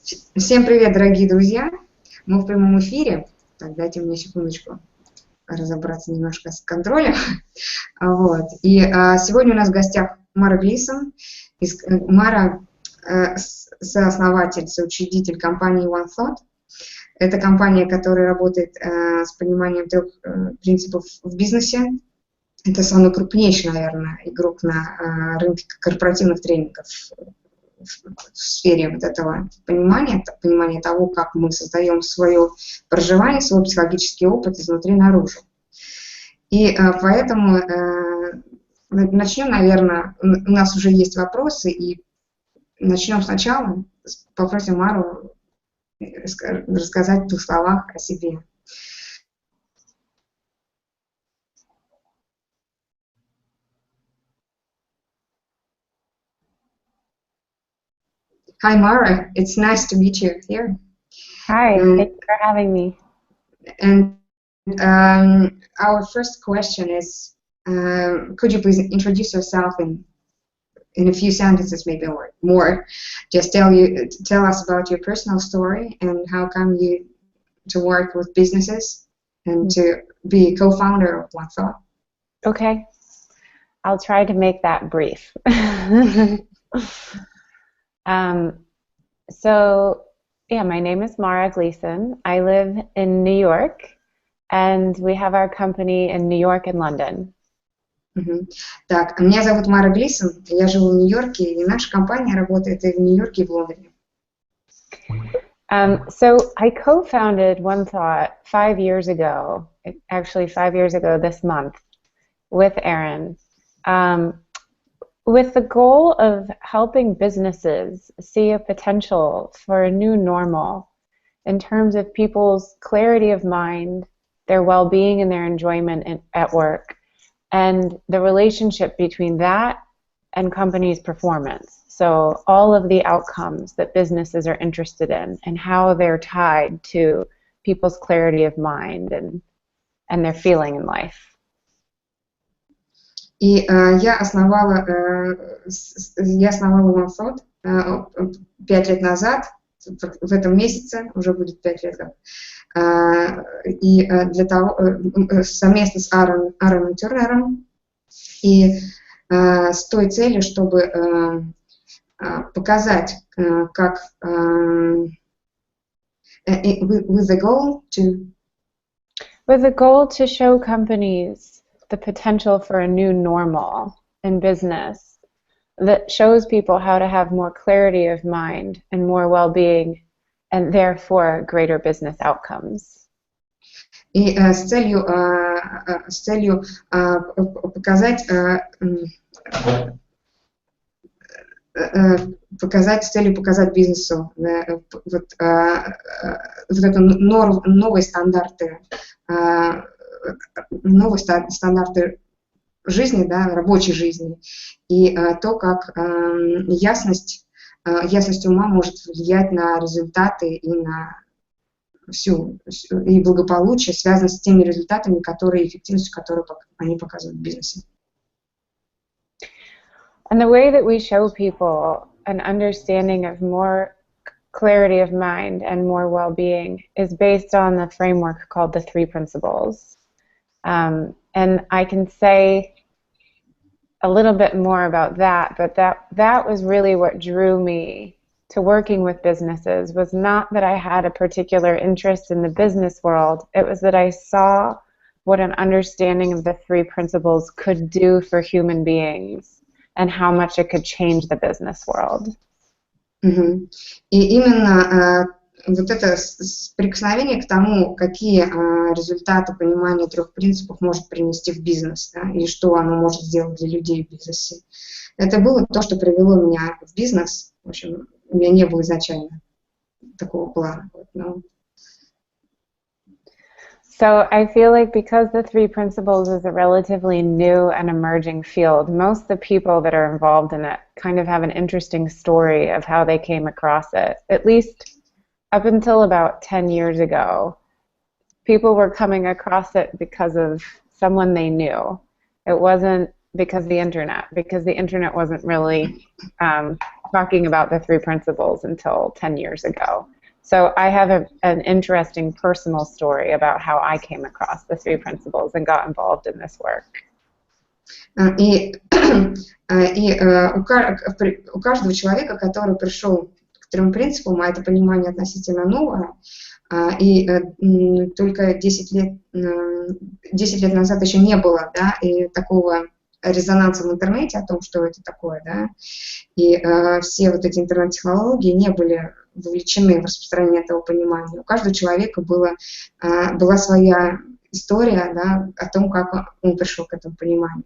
Всем привет, дорогие друзья! Мы в прямом эфире. Так, дайте мне секундочку разобраться немножко с контролем. Вот. И сегодня у нас в гостях Марой Глисон. Мара сооснователь, соучредитель компании OneThought. Это компания, которая работает с пониманием 3 принципов в бизнесе. Это самый крупнейший, наверное, игрок на рынке корпоративных тренингов в сфере вот этого понимания того, как мы создаем свое проживание, свой психологический опыт изнутри наружу. И поэтому начнем, наверное, у нас уже есть вопросы, и начнем сначала. Попросим Мару рассказать в 2 словах о себе. Hi, Mara. It's nice to meet you here. Hi, thanks for having me. And our first question is, could you please introduce yourself in a few sentences, maybe or more? Just tell us about your personal story and how come you to work with businesses and to be a co-founder of OneThought. Okay, I'll try to make that brief. So, yeah, my name is Maroi Glison. I live in New York, and we have our company in New York and London. Так, меня зовут Марой Глисон, я живу в Нью-Йорке, и наша компания работает и в Нью-Йорке, и в Лондоне. So I co-founded OneThought 5 years ago, actually 5 years ago this month, with Aaron. With the goal of helping businesses see a potential for a new normal in terms of people's clarity of mind, their well-being and their enjoyment at work, and the relationship between that and companies' performance. So all of the outcomes that businesses are interested in and how they're tied to people's clarity of mind and their feeling in life. И я основала OneThought 5 лет назад, в этом месяце уже будет 5 лет. И для того, совместно с Аароном Тернером, и с той целью, чтобы показать, как with the goal to show companies the potential for a new normal in business that shows people how to have more clarity of mind and more well-being and therefore greater business outcomes. И с целью показать бизнесу вот это новые стандарты жизни, да, рабочей жизни, и то, как ясность ума может влиять на результаты и на и благополучие, связано с теми результатами, эффективностью, которые они показывают в бизнесе. And the way that we show people an understanding of more clarity of mind and more well-being is based on the framework called the 3 principles. And I can say a little bit more about that, but that was really what drew me to working with businesses. Was not that I had a particular interest in the business world, it was that I saw what an understanding of the 3 principles could do for human beings and how much it could change the business world. И именно вот это прикосновение к тому, какие результаты понимания 3 принципов может принести в бизнес, да, и что оно может сделать для людей в бизнесе. Это было то, что привело меня в бизнес. В общем, у меня не было изначально такого плана. Но... So I feel like because the 3 principles is a relatively new and emerging field, most of the people that are involved in it kind of have an interesting story of how they came across it. At least up until about 10 years ago, people were coming across it because of someone they knew. It wasn't because of the internet wasn't really talking about the three principles until 10 years ago. So I have an interesting personal story about how I came across the three principles and got involved in this work. И у каждого человека, который пришел к трем принципам, а это понимание относительно новое, и только 10 лет назад еще не было, да, и такого резонанса в интернете о том, что это такое, да, и все вот эти интернет-технологии не были вовлечены в распространение этого понимания. У каждого человека была своя история, да, о том, как он пришел к этому пониманию.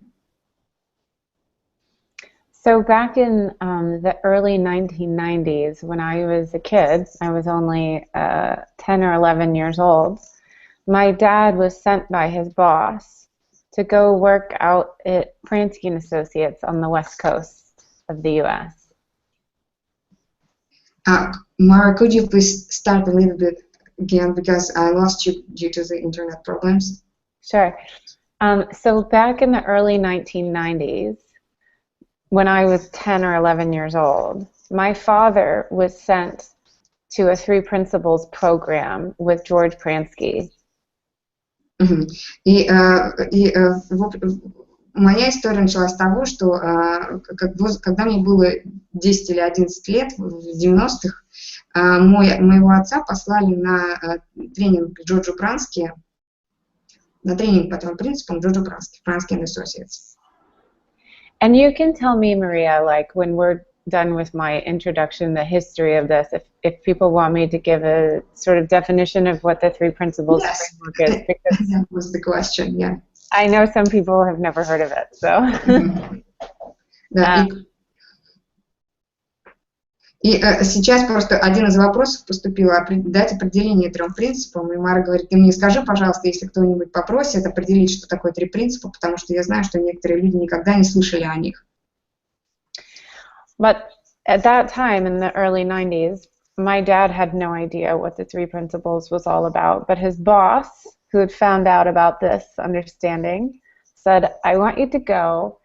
So back in the early 1990s, when I was a kid, I was only 10 or 11 years old, my dad was sent by his boss to go work out at Pransky & Associates on the west coast of the U.S. Mara, could you please start a little bit again, because I lost you due to the internet problems? Sure. So back in the early 1990s, when I was 10 or 11 years old, my father was sent to a three principles program with George Pransky. Моя история началась с того, что когда мне было 10 или 11 лет, в 90-х, моего отца послали на тренинг Джорджу Прански, на тренинг по трем принципам Джорджу Прански, Pransky & Associates. And you can tell me, Maria, like when we're done with my introduction, the history of this, if people want me to give a sort of definition of what the three principles framework is. Because that was the question, yeah. I know some people have never heard of it, so. И сейчас просто один из вопросов поступил, дать определение трем принципам, и Мара говорит, ты мне скажи, пожалуйста, если кто-нибудь попросит определить, что такое три принципа, потому что я знаю, что некоторые люди никогда не слышали о них. But at that time, in the early 90s, my dad had no idea what the three principles was all about, but his boss, who had found out about this understanding, said, I want you to go,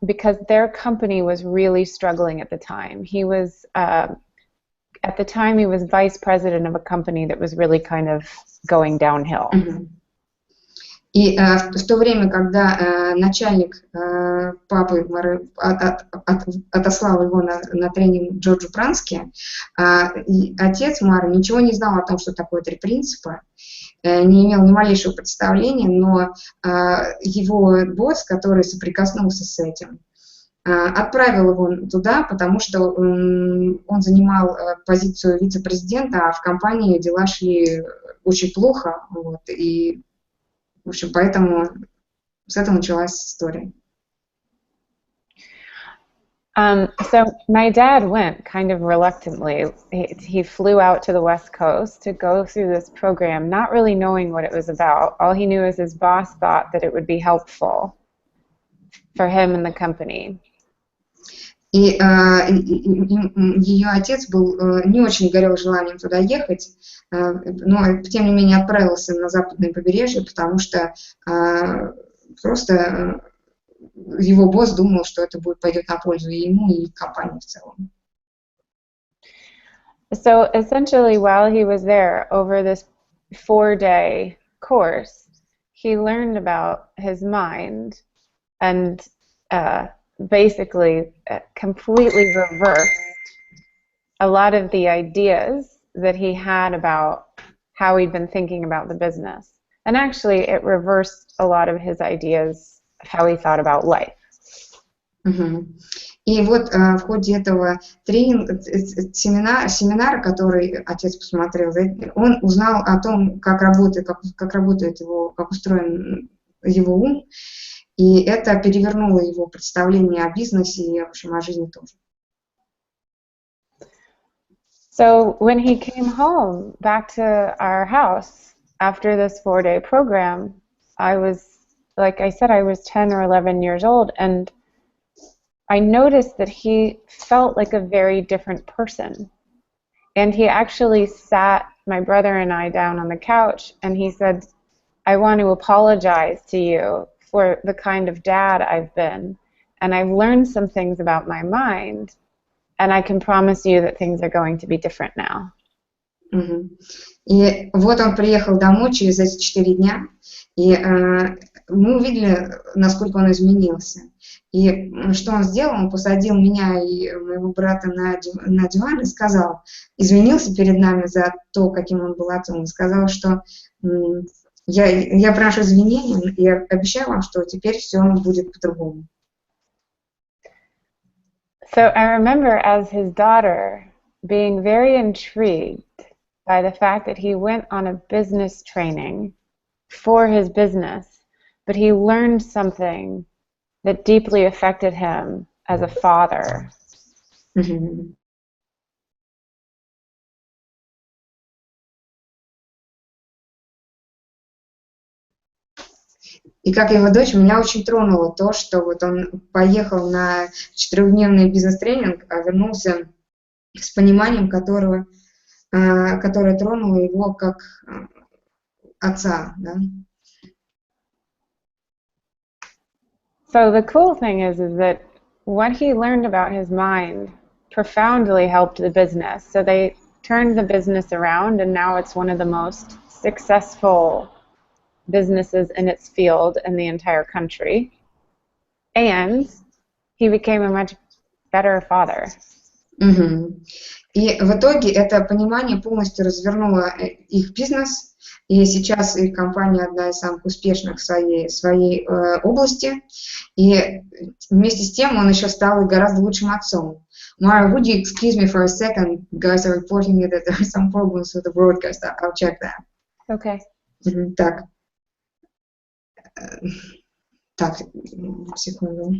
because their company was really struggling at the time. He was, at the time, he was vice president of a company that was really kind of going downhill. И в то время, когда начальник папы Мары отослал его на тренинг Джорджу Прански, и отец Мары ничего не знал о том, что такое три принципа, не имел ни малейшего представления, но его босс, который соприкоснулся с этим, отправил его туда, потому что он занимал позицию вице-президента, а в компании дела шли очень плохо, вот, и в общем, поэтому с этого началась история. So my dad went kind of reluctantly. He flew out to the West Coast to go through this program, not really knowing what it was about. All he knew is his boss thought that it would be helpful for him and the company. И ее отец не очень горел желанием туда ехать, но тем не менее отправился на западное побережье, потому что просто его босс думал, что это пойдет на пользу и ему, и компании в целом. So essentially, while he was there over this 4-day course, he learned about his mind and basically completely reversed a lot of the ideas that he had about how he'd been thinking about the business. And actually, it reversed a lot of his ideas of how he thought about life. И вот в ходе этого семинара, который отец посмотрел, он узнал о том, как устроен его ум, и это перевернуло его представление о бизнесе и, в общем, о жизни тоже. So when he came home back to our house after this 4-day program, I was, like I said, I was 10 or 11 years old, and I noticed that he felt like a very different person. And he actually sat my brother and I down on the couch, and he said, I want to apologize to you for the kind of dad I've been, and I've learned some things about my mind, And I can promise you that things are going to be different now. И вот он приехал домой через эти 4 дня, и мы увидели, насколько он изменился. И что он сделал? Он посадил меня и моего брата на диван и сказал, извинился перед нами за то, каким он был отцом, и сказал, что я прошу извинения и обещаю вам, что теперь все будет по-другому. So I remember as his daughter being very intrigued by the fact that he went on a business training for his business, but he learned something that deeply affected him as a father. И как его дочь, меня очень тронуло то, что вот он поехал на 4-дневный бизнес-тренинг, а вернулся с пониманием, которое тронуло его как отца, да. So the cool thing is that what he learned about his mind profoundly helped the business. So they turned the business around, and now it's one of the most successful businesses in its field in the entire country. And he became a much better father. И в итоге это понимание полностью развернуло их бизнес, и сейчас их компания одна из самых успешных в своей области, и вместе с тем он еще стал гораздо лучшим отцом. Mara, would you excuse me for a second? Guys are reporting me that there are some problems with the broadcast. I'll check that. Okay. Так, секунду.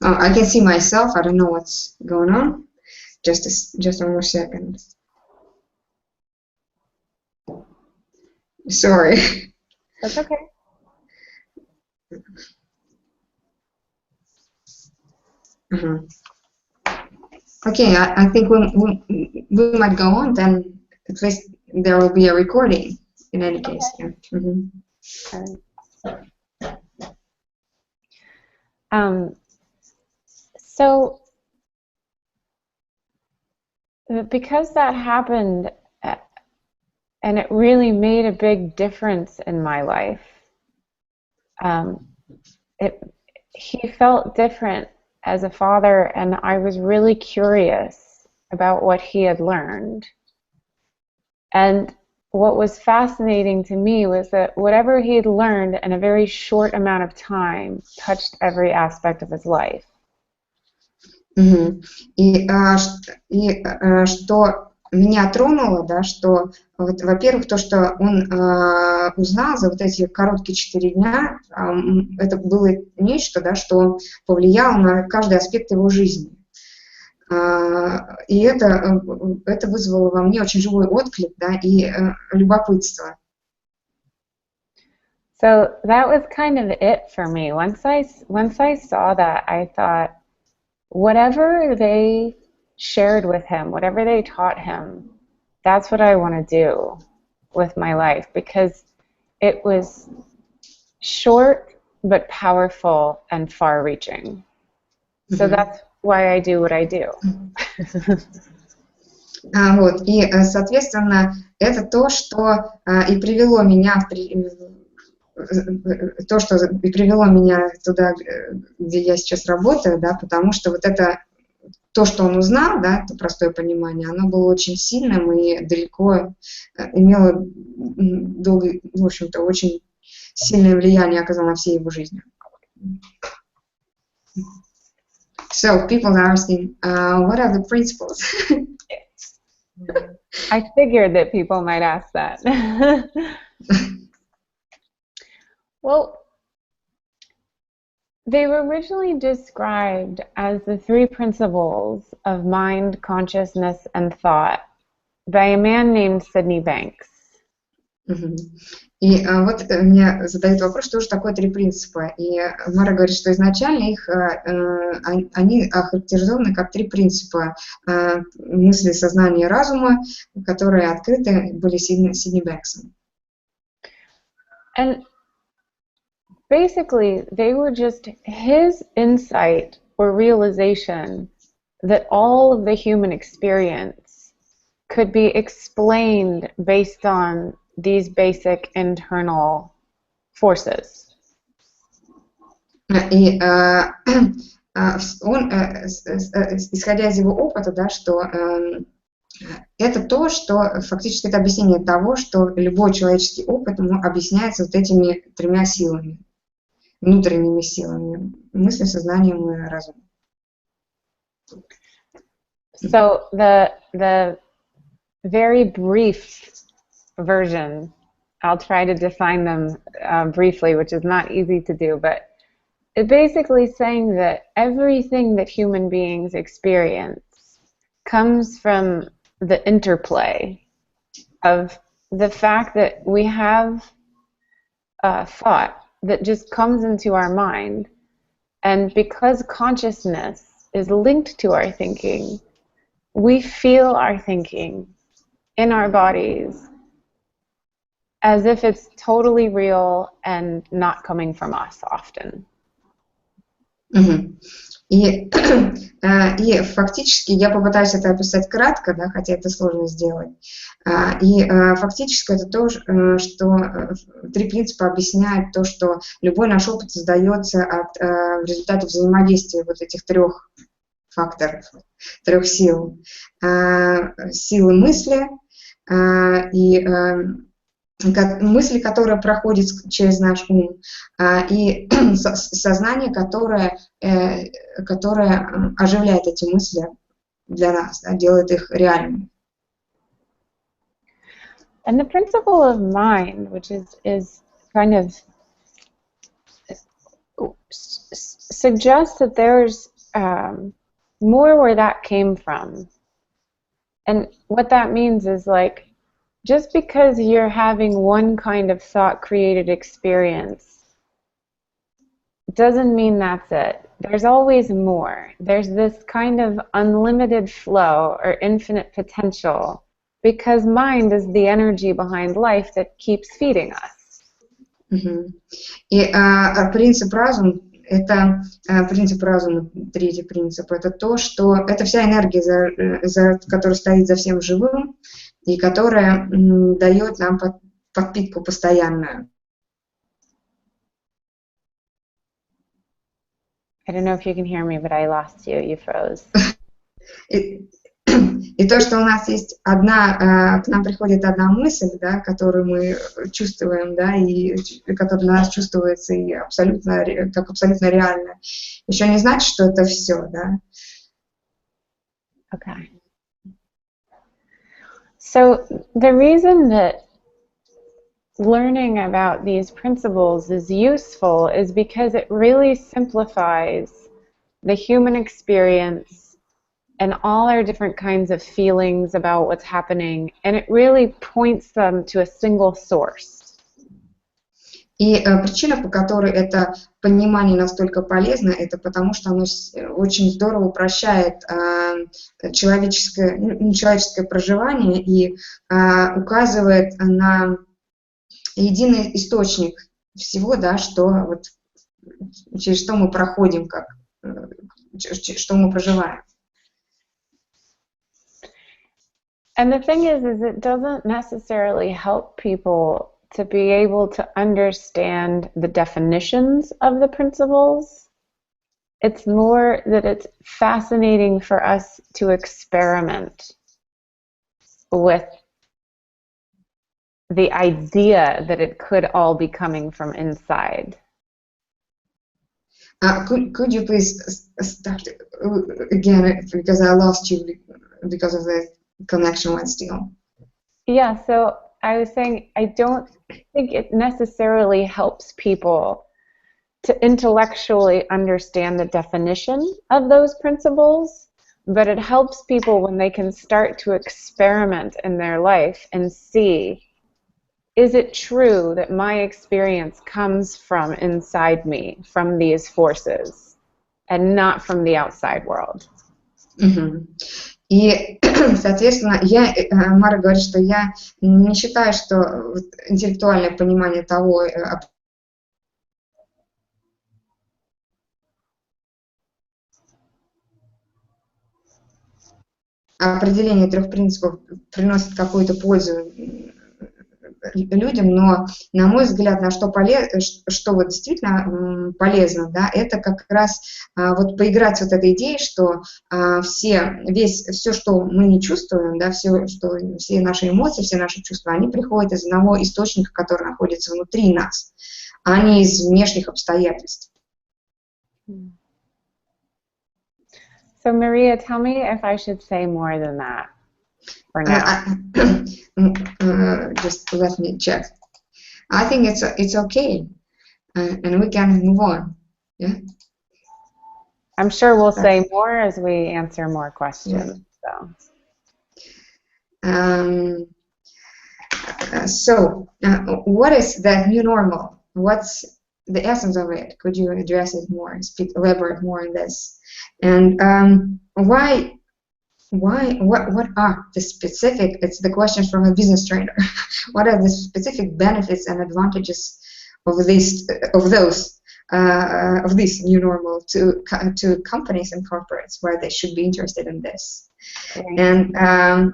I can see myself. I don't know what's going on. Just one more second. Sorry. That's okay. Okay, I think we might go on. Then at least there will be a recording in any case. Yeah. So because that happened, and it really made a big difference in my life, he felt different as a father, and I was really curious about what he had learned. And what was fascinating to me was that whatever he had learned in a very short amount of time touched every aspect of his life. И что меня тронуло, да, что, вот, во-первых, то, что он узнал за вот эти короткие 4 дня, это было нечто, да, что повлияло на каждый аспект его жизни. И это вызвало во мне очень живой отклик, да, и любопытство. So that was kind of it for me. Once I saw that, I thought, whatever they shared with him, whatever they taught him, that's what I want to do with my life, because it was short but powerful and far-reaching. So that's why I do what I do. Вот, и, соответственно, это то, что и привело меня туда, где я сейчас работаю, да, потому что вот это то, что он узнал, да, это простое понимание, оно было очень сильным и далеко имело в общем-то, очень сильное влияние оказало на всей его жизни. So people are asking, what are the principles? I figured that people might ask that. Well, they were originally described as the three principles of mind, consciousness, and thought by a man named Sydney Banks. И вот мне задают вопрос, что же такое три принципа. И Мара говорит, что изначально они охарактеризованы как три принципа мысли, сознания, разума, которые открыты были Сидни Бэнксом. And basically, they were just his insight or realization that all of the human experience could be explained based on these basic internal forces. И он, исходя из его опыта, да, что это то, что фактически это объяснение того, что любой человеческий опыт объясняется вот этими тремя силами, внутренними силами, мыслью, сознанием и разумом. So the very brief version, I'll try to define them briefly, which is not easy to do, but it's basically saying that everything that human beings experience comes from the interplay of the fact that we have a thought that just comes into our mind, and because consciousness is linked to our thinking, we feel our thinking in our bodies as if it's totally real and not coming from us often. И фактически я попытаюсь это описать кратко, да, хотя это сложно сделать. И фактически это то, что три принципа объясняют то, что любой наш опыт создается в результате взаимодействия вот этих трех факторов, трех сил. Силы мысли и мысли, которые проходят через наш ум, и сознание, которое оживляет эти мысли для нас, да, делает их реальными. And the principle of mind, which is kind of suggests that there's more where that came from. And what that means is, like, just because you're having one kind of thought-created experience doesn't mean that's it. There's always more. There's this kind of unlimited flow or infinite potential, because mind is the energy behind life that keeps feeding us. И принцип разума, третий принцип, это то, что это вся энергия, которая стоит за всем живым, и которая дает нам подпитку постоянную. I don't know if you can hear me, but I lost you. You froze. И то, что у нас есть к нам приходит одна мысль, да, которую мы чувствуем, да, и которая для нас чувствуется и как абсолютно реально, еще не значит, что это все, да. Okay. So the reason that learning about these principles is useful is because it really simplifies the human experience and all our different kinds of feelings about what's happening, and it really points them to a single source. И причина, по которой это понимание настолько полезно, это потому что оно очень здорово упрощает человеческое проживание и указывает на единый источник всего, да, что вот, через что мы проходим, что мы проживаем. And the thing is it doesn't necessarily help people to be able to understand the definitions of the principles. It's more that it's fascinating for us to experiment with the idea that it could all be coming from inside. Could you please start again, because I lost you because of the connection went still. Yeah, so I was saying I don't think it necessarily helps people to intellectually understand the definition of those principles, but it helps people when they can start to experiment in their life and see, is it true that my experience comes from inside me, from these forces, and not from the outside world? И, соответственно, Мара говорит, что я не считаю, что интеллектуальное понимание того, определение 3 принципов приносит какую-то пользу людям, но, на мой взгляд, что вот действительно полезно, да, это как раз вот поиграть с вот этой идеей, что все, что мы не чувствуем, да, все наши эмоции, все наши чувства, они приходят из одного источника, который находится внутри нас, а не из внешних обстоятельств. So, Maria, tell me if I should say more than that for now. Just let me check. I think it's okay, and we can move on. Yeah. I'm sure we'll say more as we answer more questions. Yeah. So, what is that new normal? What's the essence of it? Could you address it more? Elaborate more on this. And what are the specific, it's the question from a business trainer, what are the specific benefits and advantages of this new normal to companies and corporates, why they should be interested in this? Okay. And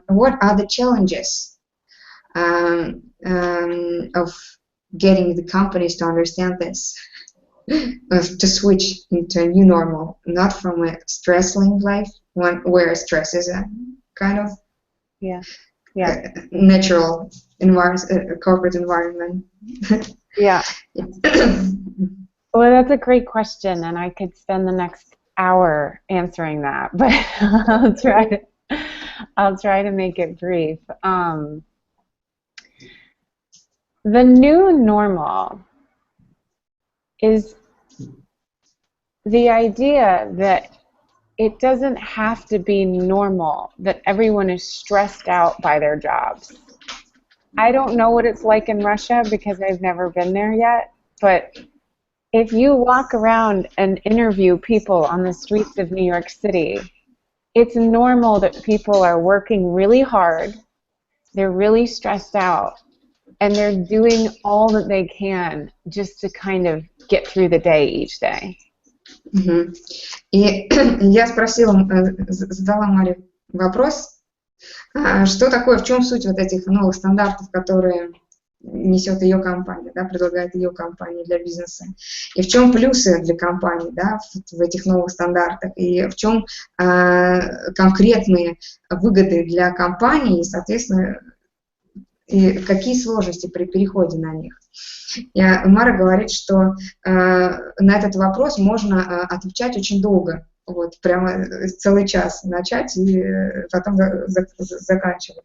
what are the challenges of getting the companies to understand this? To switch into a new normal, not from a stress-linked life, one where stress is a kind of natural corporate environment. Yeah. Well, that's a great question, and I could spend the next hour answering that, but I'll try to make it brief. The new normal is the idea that it doesn't have to be normal that everyone is stressed out by their jobs. I don't know what it's like in Russia because I've never been there yet, but if you walk around and interview people on the streets of New York City, it's normal that people are working really hard, they're really stressed out, and they're doing all that they can just to kind of get through the day each day. И я задала Маре вопрос, что такое, в чем суть вот этих новых стандартов, которые несет ее компания, да, предлагает ее компания для бизнеса, и в чем плюсы для компании, да, в этих новых стандартах, и в чем конкретные выгоды для компании, и, соответственно, и какие сложности при переходе на них. Мара говорит, что на этот вопрос можно отвечать очень долго, вот прямо целый час начать и потом заканчивать.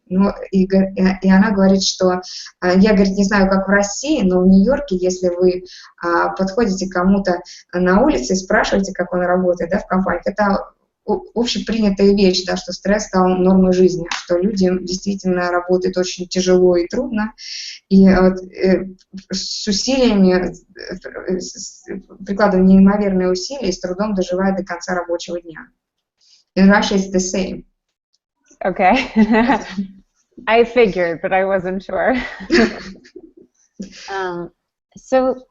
И она говорит, что я, говорит, не знаю, как в России, но в Нью-Йорке, если вы подходите к кому-то на улице и спрашиваете, как он работает, да, в компании, это общепринятая вещь, да, что стресс стал нормой жизни, что люди действительно работают очень тяжело и трудно, и вот, с усилиями, прикладывая неимоверные усилия и с трудом доживают до конца рабочего дня. In Russia it's the same. Okay. I figured, but I wasn't sure. So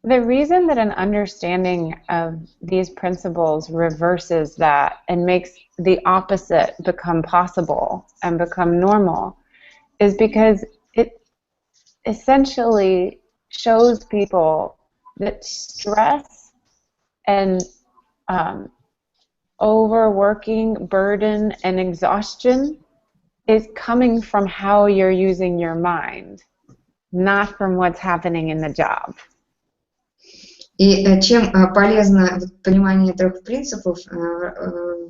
the reason that an understanding of these principles reverses that and makes the opposite become possible and become normal is because it essentially shows people that stress and overworking, burden, and exhaustion is coming from how you're using your mind, not from what's happening in the job. И чем полезно понимание 3 принципов в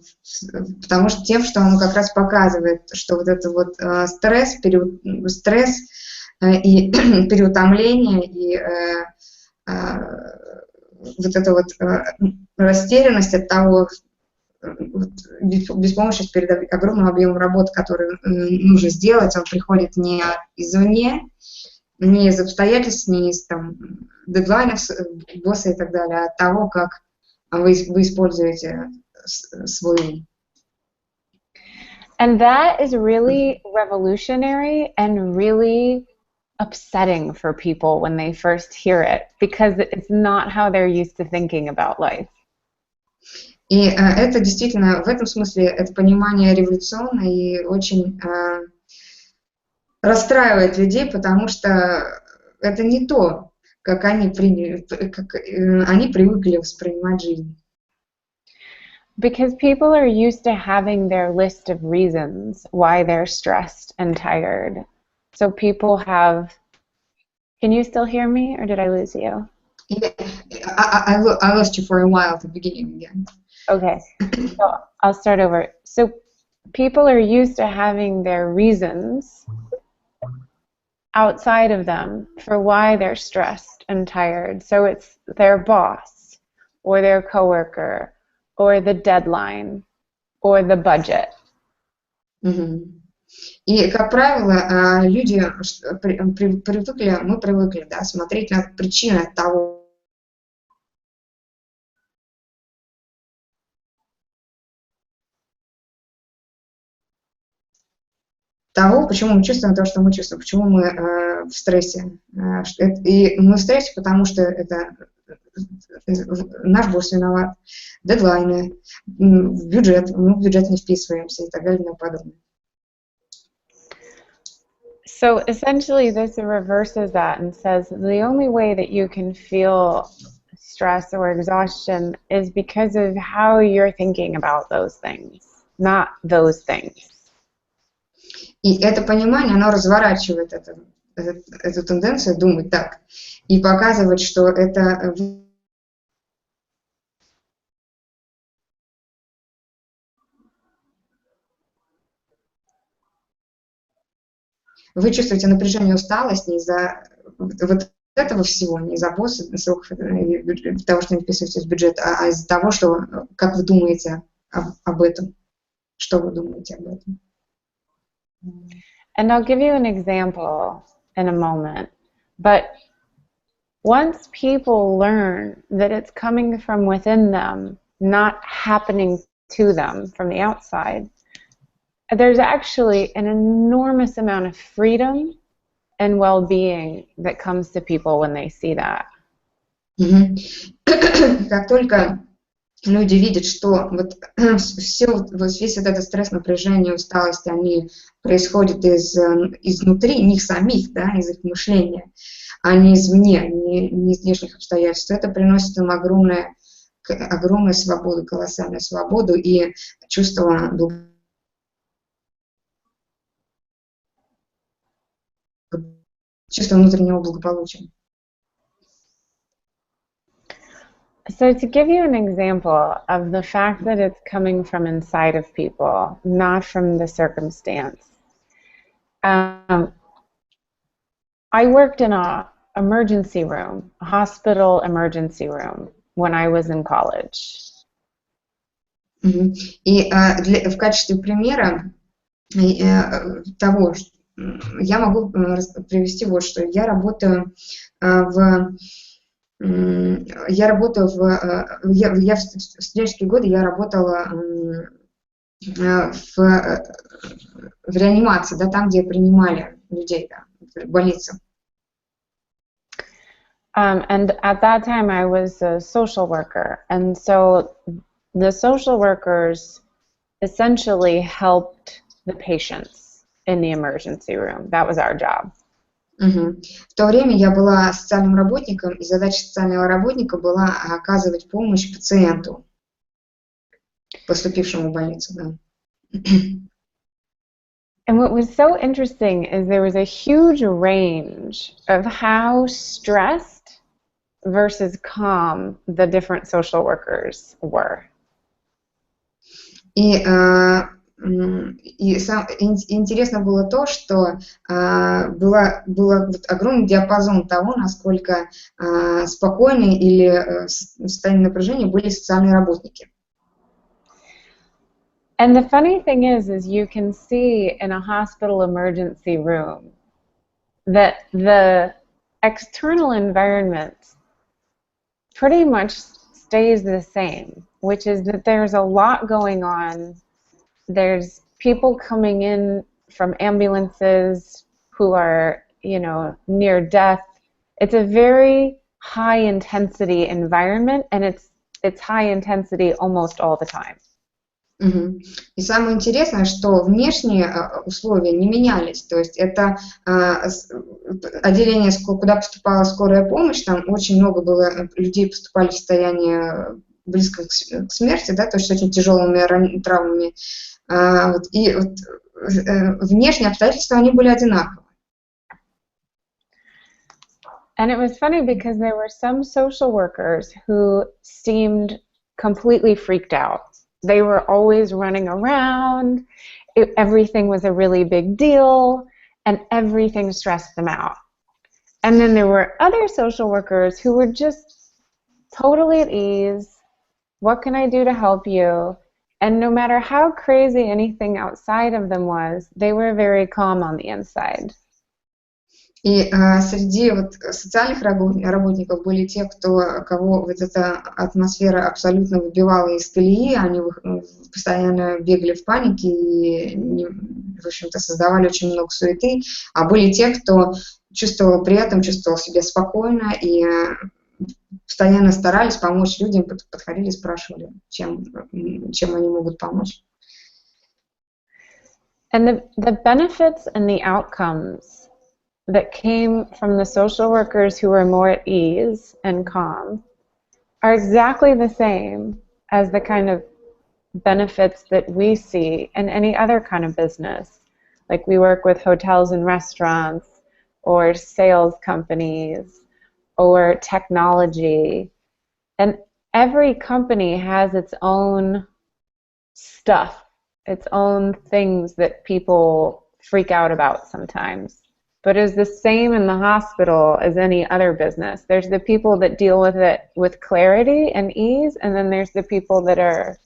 потому что тем, что оно как раз показывает, что вот это вот стресс и переутомление, и вот эта вот растерянность от того, беспомощность перед огромным объемом работы, который нужно сделать, он приходит не извне, не из обстоятельств, не из там, дедлайнов босса и так далее, а от того, как вы используете свой ум. And that is really revolutionary and really upsetting for people when they first hear it, because it's not how they're used to thinking about life. И это действительно, в этом смысле, это понимание революционное и очень расстраивает людей, потому что это не то, как они привыкли воспринимать жизнь. Because people are used to having their list of reasons why they're stressed and tired. So people have... Can you still hear me, or did I lose you? Yeah, I lost you for a while at the beginning again. Okay, so I'll start over. So people are used to having their reasons outside of them for why they're stressed and tired. So it's their boss, or their coworker, or the deadline, or the budget. И, как правило, люди мы привыкли, да, смотреть на причины того, почему мы чувствуем то, что мы чувствуем, почему мы в стрессе. И мы в стрессе, потому что это наш босс виноват, дедлайны, бюджет, мы в бюджет не вписываемся и так далее и тому подобное. So essentially this reverses that and says the only way that you can feel stress or exhaustion is because of how you're thinking about those things, not those things. И это понимание, оно разворачивает эту тенденцию думать так и показывает, что это вы чувствуете напряжение, усталость не из-за вот этого всего, не из-за босса, того, что не вписываетесь в бюджет, а из-за того, что как вы думаете об этом, что вы думаете об этом. And I'll give you an example in a moment, but once people learn that it's coming from within them, not happening to them from the outside, there's actually an enormous amount of freedom and well-being that comes to people when they see that. Как только люди видят, что вот весь этот стресс, напряжение, усталость, они происходят изнутри них самих, да, из их мышления, а не извне, не из внешних обстоятельств, это приносит им огромную свободу, колоссальную свободу и чувство внутреннего благополучия. So to give you an example of the fact that it's coming from inside of people, not from the circumstance. I worked in an emergency room, a hospital emergency room, when I was in college. И в качестве примера того, я могу привести вот что. Я работаю в студенческие годы я работала в реанимации, да, там, где принимали людей, да, в больнице. And at that time I was a social worker, and so the social workers essentially helped the patients in the emergency room. That was our job. В то время я была социальным работником, и задача социального работника была оказывать помощь пациенту, поступившему в больницу. Да. And what was so interesting is there was a huge range of how stressed versus calm the different social workers were. Интересно было то, что был огромный диапазон того, насколько спокойны или в состоянии напряжения были социальные работники. And the funny thing is you can see in a hospital emergency room that the external environment pretty much stays the same, which is that there's a lot going on. There's people coming in from ambulances who are, near death. It's a very high intensity environment, and it's high intensity almost all the time. И самое интересное, что внешние условия не менялись. То есть это отделение, куда поступала скорая помощь, там очень много было людей, поступали в состояние близко к смерти, да, то есть с очень тяжелыми травмами. И внешние обстоятельства, они были одинаковы. And it was funny because there were some social workers who seemed completely freaked out. They were always running around, everything was a really big deal, and everything stressed them out. And then there were other social workers who were just totally at ease. What can I do to help you? And no matter how crazy anything outside of them was, they were very calm on the inside. И среди социальных работников были те, кого эта атмосфера абсолютно выбивала из колеи, они постоянно бегали в панике и, в общем-то, создавали очень много суеты, а были те, кто при этом чувствовал себя спокойно и постоянно старались помочь людям, подходили, спрашивали, чем они могут помочь. And the benefits and the outcomes that came from the social workers who were more at ease and calm are exactly the same as the kind of benefits that we see in any other kind of business. Like we work with hotels and restaurants, or sales companies, or technology. And every company has its own stuff, its own things that people freak out about sometimes. But it's the same in the hospital as any other business. There's the people that deal with it with clarity and ease, and then there's the people that are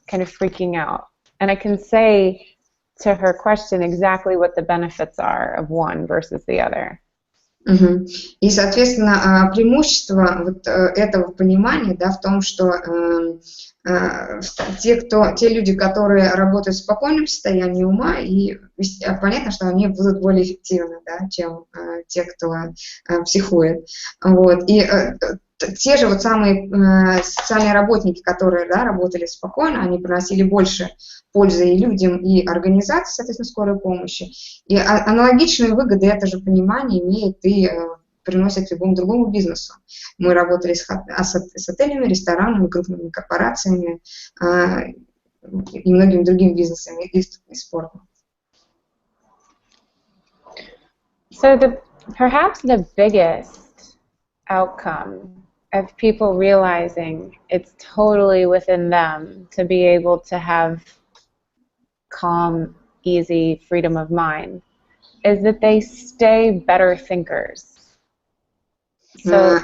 kind of freaking out. And I can say to her question exactly what the benefits are of one versus the other. И, соответственно, преимущество этого понимания, да, в том, что те люди, которые работают в спокойном состоянии ума, и понятно, что они будут более эффективны, да, чем те, кто психует. И те же самые социальные работники, которые, да, работали спокойно, они приносили больше пользы и людям, и организации, соответственно, скорой помощи. И аналогичные выгоды это же понимание имеет и приносит любому другому бизнесу. Мы работали с отелями, ресторанами, крупными корпорациями и многими другими бизнесами и спортом. So perhaps the biggest outcome of people realizing it's totally within them to be able to have calm, easy freedom of mind is that they stay better thinkers. So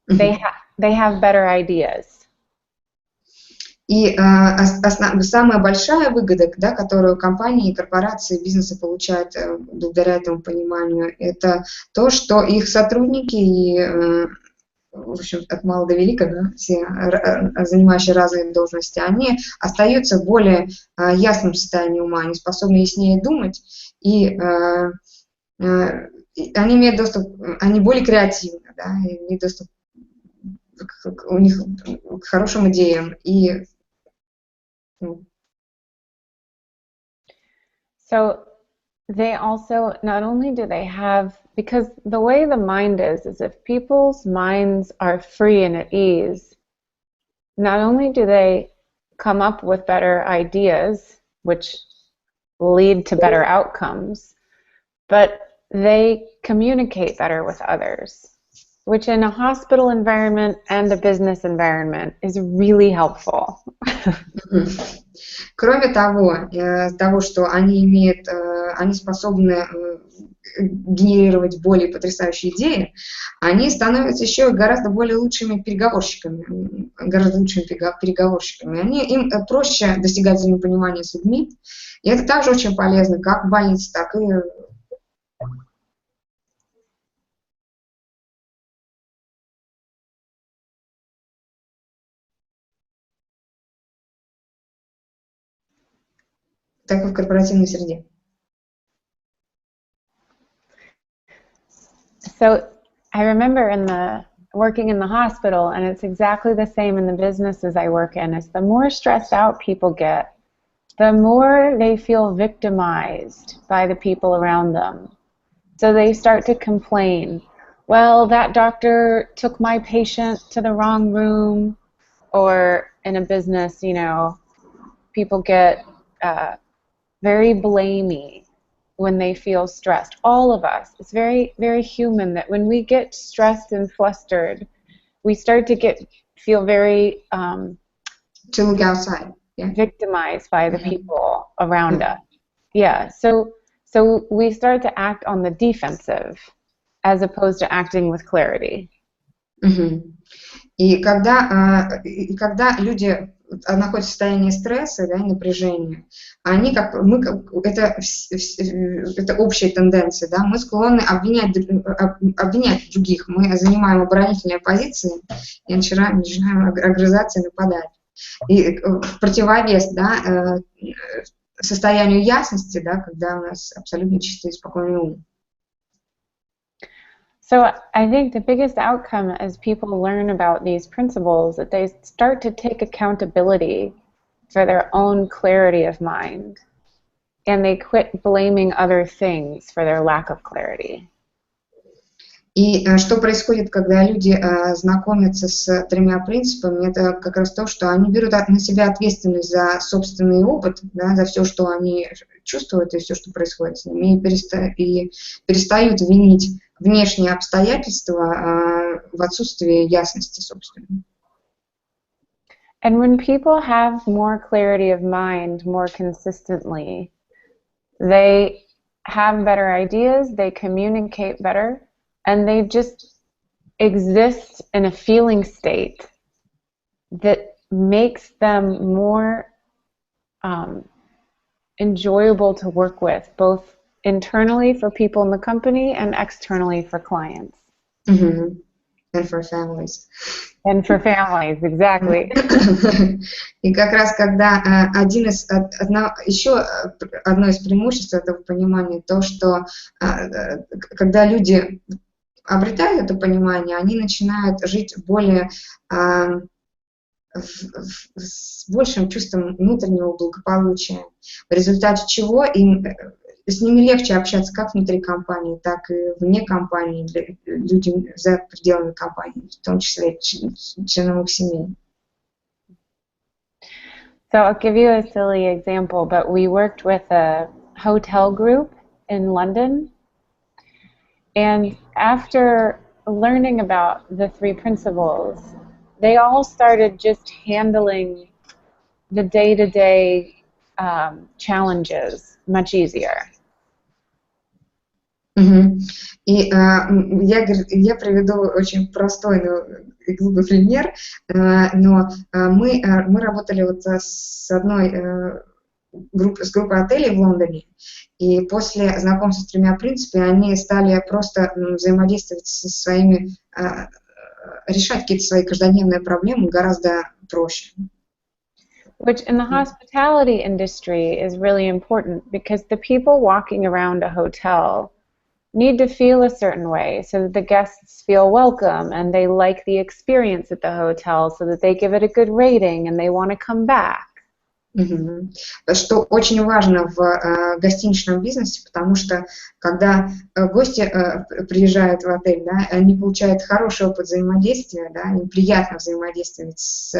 they have better ideas. И самая большая выгода, да, которую компании, корпорации, бизнесы получают благодаря этому пониманию, это то, что их сотрудники и, в общем, от мала до велика, да, все занимающие разные должности, они остаются в более ясном состоянии ума, они способны яснее думать, и они имеют доступ, они более креативны, да, имеют доступ у них к хорошим идеям. И So they also, not only do they have, because the way the mind is if people's minds are free and at ease, not only do they come up with better ideas, which lead to better outcomes, but they communicate better with others. which in a hospital environment and a business environment is really helpful. Кроме того, что они способны генерировать более потрясающие идеи, они становятся еще гораздо более лучшими переговорщиками, им проще достигать взаимопонимания с людьми, и это также очень полезно, как в больнице, так и в корпоративной среде. So I remember working in the hospital, and it's exactly the same in the businesses I work in, is the more stressed out people get, the more they feel victimized by the people around them. So they start to complain, well, that doctor took my patient to the wrong room, or in a business, you know, people get very blamey when they feel stressed. All of us, it's very, very human that when we get stressed and flustered, we start to feel very to look outside, victimized by the people around us. Yeah, so we start to act on the defensive as opposed to acting with clarity. И когда люди находятся в состоянии стресса, да, и напряжения, это общая тенденция, да, мы склонны обвинять других, мы занимаем оборонительные позиции и начинаем огрызаться и нападать. И в противовес, да, состоянию ясности, да, когда у нас абсолютно чистый и спокойный ум. So I think the biggest outcome as people learn about these principles, that they start to take accountability for their own clarity of mind, and they quit blaming other things for their lack of clarity. И что происходит, когда люди знакомятся с тремя принципами, это как раз то, что они берут на себя ответственность за собственный опыт, да, за все, что они чувствуют и все, что происходит с ними, и перестают винить внешние обстоятельства в отсутствии ясности собственной. And when people have more clarity of mind more consistently, they have better ideas, they communicate better, and they just exist in a feeling state that makes them more enjoyable to work with, both internally for people in the company and externally for clients. And for families. And for families, exactly. И как раз когда еще одно из преимуществ этого понимания, то, что когда люди обретают это понимание, они начинают жить более с большим чувством внутреннего благополучия, в результате чего с ними легче общаться как внутри компании, так и вне компании, людям за пределами компании, в том числе членам их семей. So I'll give you a silly example, but we worked with a hotel group in London, and after learning about the three principles, they all started just handling the day-to-day challenges much easier. И я приведу очень простой, но глупый пример, но мы работали вот с группой отелей в Лондоне, и после знакомства с тремя принципами они стали просто взаимодействовать со своими, решать какие-то свои каждодневные проблемы гораздо проще. Which in the hospitality industry is really important, because the people walking around a hotel need to feel a certain way so that the guests feel welcome and they like the experience at the hotel, so that they give it a good rating and they want to come back. Что очень важно в гостиничном бизнесе, потому что когда гости приезжают в отель, да, они получают хороший опыт взаимодействия, да, им приятно взаимодействовать с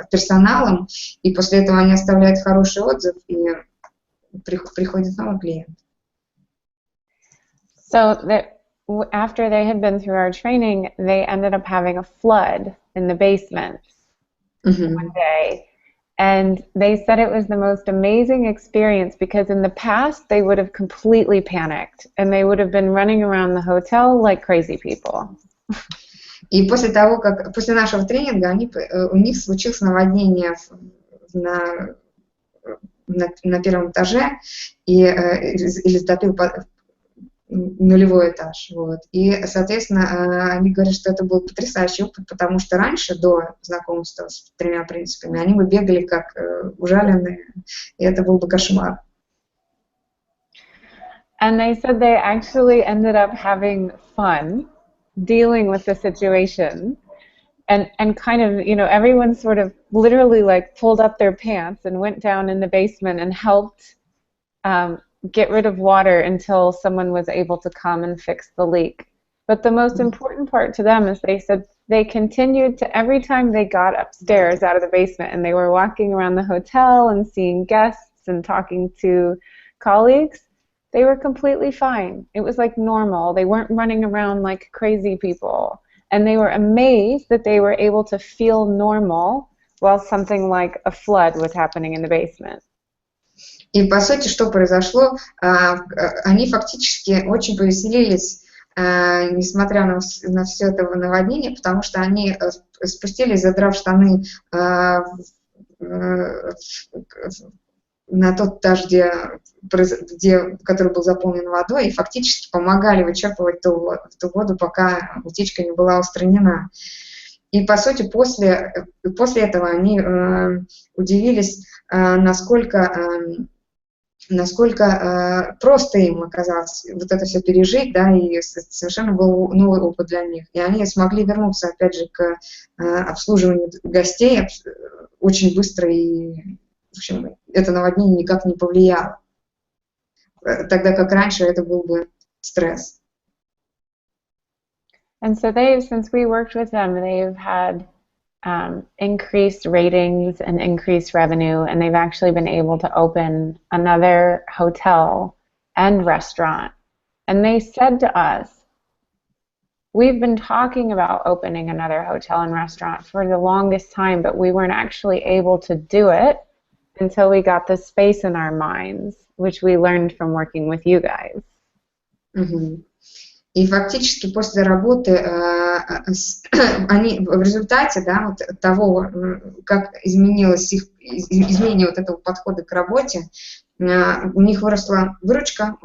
персоналом, и после этого они оставляют хороший отзыв, и приходит новый клиент. So that after they had been through our training, they ended up having a flood in the basement one day. And they said it was the most amazing experience because in the past they would have completely panicked and they would have been running around the hotel like crazy people. И после того, как после нашего тренинга у них случилось наводнение на первом этаже или затопил нулевой этаж. Вот. И, соответственно, они говорят, что это был потрясающий опыт, потому что раньше, до знакомства с 3 принципами, они бы бегали как ужаленные, и это был бы кошмар. And they said they actually ended up having fun dealing with the situation. And kind of, you know, everyone sort of literally like pulled up their pants and went down in the basement and helped get rid of water until someone was able to come and fix the leak. But the most important part to them is they said they continued to, every time they got upstairs out of the basement and they were walking around the hotel and seeing guests and talking to colleagues, they were completely fine. It was like normal. They weren't running around like crazy people. And they were amazed that they were able to feel normal while something like a flood was happening in the basement. И по сути, что произошло? Они фактически очень повеселились, несмотря на все это наводнение, потому что они спустились, задрав штаны на тот этаж, который был заполнен водой, и фактически помогали вычерпывать ту воду, пока утечка не была устранена. И, по сути, после этого они удивились, насколько просто им оказалось вот это все пережить, да, и совершенно был новый опыт для них. И они смогли вернуться, опять же, к обслуживанию гостей очень быстро, и, в общем, это наводнение никак не повлияло. Тогда как раньше это был бы стресс. And so since we worked with them, they've had increased ratings and increased revenue, and they've actually been able to open another hotel and restaurant. And they said to us, we've been talking about opening another hotel and restaurant for the longest time, but we weren't actually able to do it until we got the space in our minds, which we learned from working with you guys. И фактически после работы они в результате, да, вот того, как изменение вот этого подхода к работе, у них выросла выручка,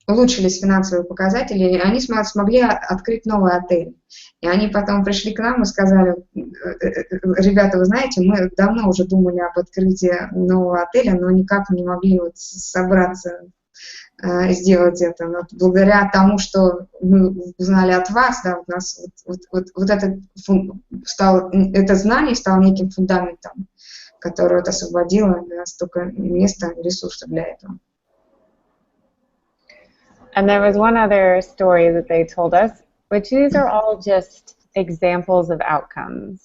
улучшились финансовые показатели, и они смогли открыть новый отель. И они потом пришли к нам и сказали: ребята, вы знаете, мы давно уже думали об открытии нового отеля, но никак не могли вот собраться сделать это. Но благодаря тому, что мы узнали от вас, да, у нас вот это знание стало неким фундаментом, которое вот освободило, да, столько места и ресурсов для этого. And there was one other story that they told us, which these are all just examples of outcomes.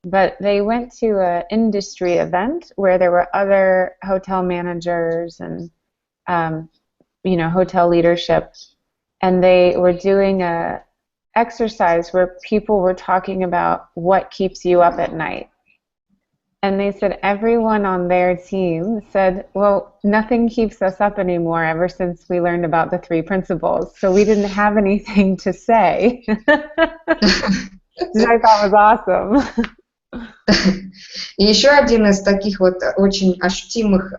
But they went to an industry event where there were other hotel managers and, you know, hotel leadership, and they were doing a exercise where people were talking about what keeps you up at night. And they said everyone on their team said, well, nothing keeps us up anymore ever since we learned about the 3 principles. So we didn't have anything to say. Which I thought was awesome. И еще один из таких вот очень ощутимых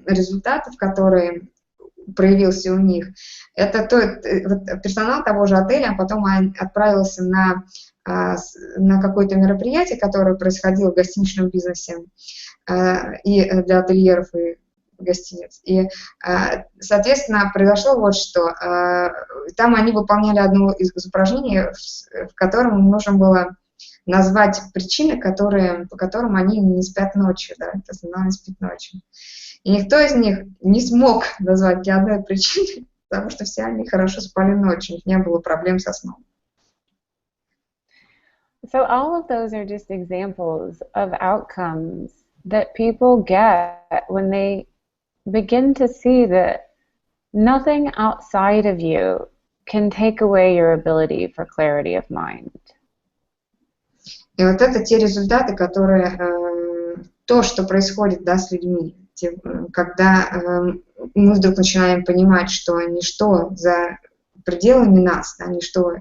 результатов, который проявился у них, это персонал того же отеля, а потом отправился на какое-то мероприятие, которое происходило в гостиничном бизнесе и для ательеров и гостиниц. И, соответственно, произошло вот что. Там они выполняли одно из упражнений, в котором им нужно было назвать причины, по которым они не спят ночью, да, персонал не спит ночью. И никто из них не смог назвать ни одной причины, потому что все они хорошо спали ночью, у них не было проблем со сном. So all of those are just examples of outcomes that people get when they begin to see that nothing outside of you can take away your ability for clarity of mind. И вот это те результаты, которые, то, что происходит, да, с людьми, когда мы вдруг начинаем понимать, что ничто за пределами нас, да, ничто,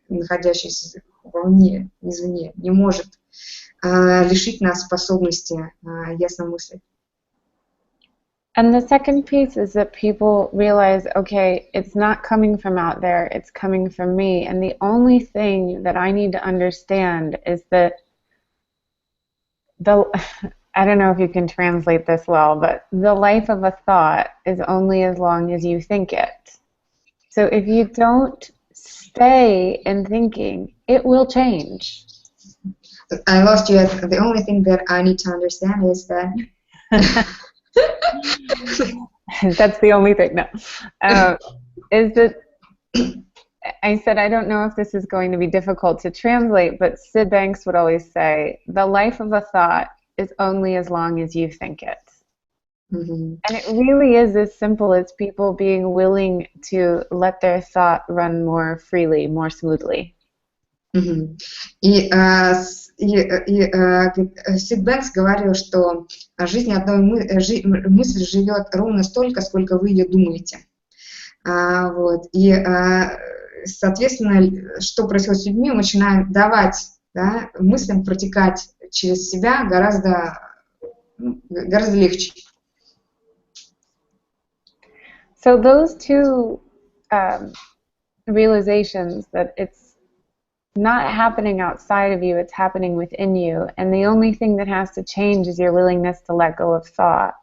находящееся вовне, извне, не может лишить нас способности ясно мыслить. And the second piece is that people realize, okay, it's not coming from out there, it's coming from me. And the only thing that I need to understand is that I don't know if you can translate this well, but the life of a thought is only as long as you think it. So if you don't stay in thinking, it will change. I lost you. The only thing that I need to understand is that that's the only thing. No, is that I said I don't know if this is going to be difficult to translate, but Sid Banks would always say, "The life of a thought is only as long as you think it." Mm-hmm. And it really is as simple as people being willing to let their thought run more freely, more smoothly. Mm-hmm. Сид Бэнкс говорил, что жизнь одной мысли живет ровно столько, сколько вы ее думаете. Вот. И, соответственно, что происходит с людьми, мы начинаем давать, да, мыслям протекать через себя гораздо легче. So those two realizations that it's not happening outside of you, it's happening within you, and the only thing that has to change is your willingness to let go of thought,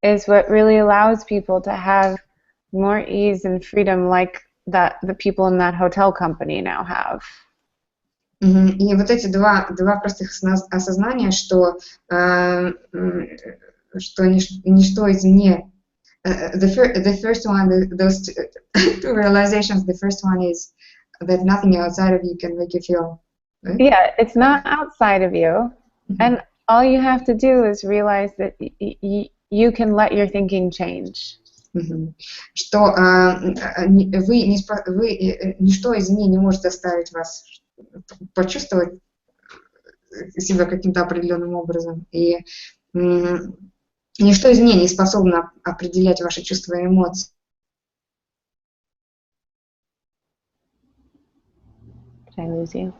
is what really allows people to have more ease and freedom like that the people in that hotel company now have. И вот эти два простых осознания, что ничто извне. The first one, those two realizations, the first one is that nothing outside of you can make you feel. Right? Yeah, it's not outside of you, and all you have to do is realize that you can let your thinking change. Что ничто извне не может заставить вас почувствовать себя каким-то определенным образом, и ничто извне не способно определять ваши чувства и эмоции. Did I lose you?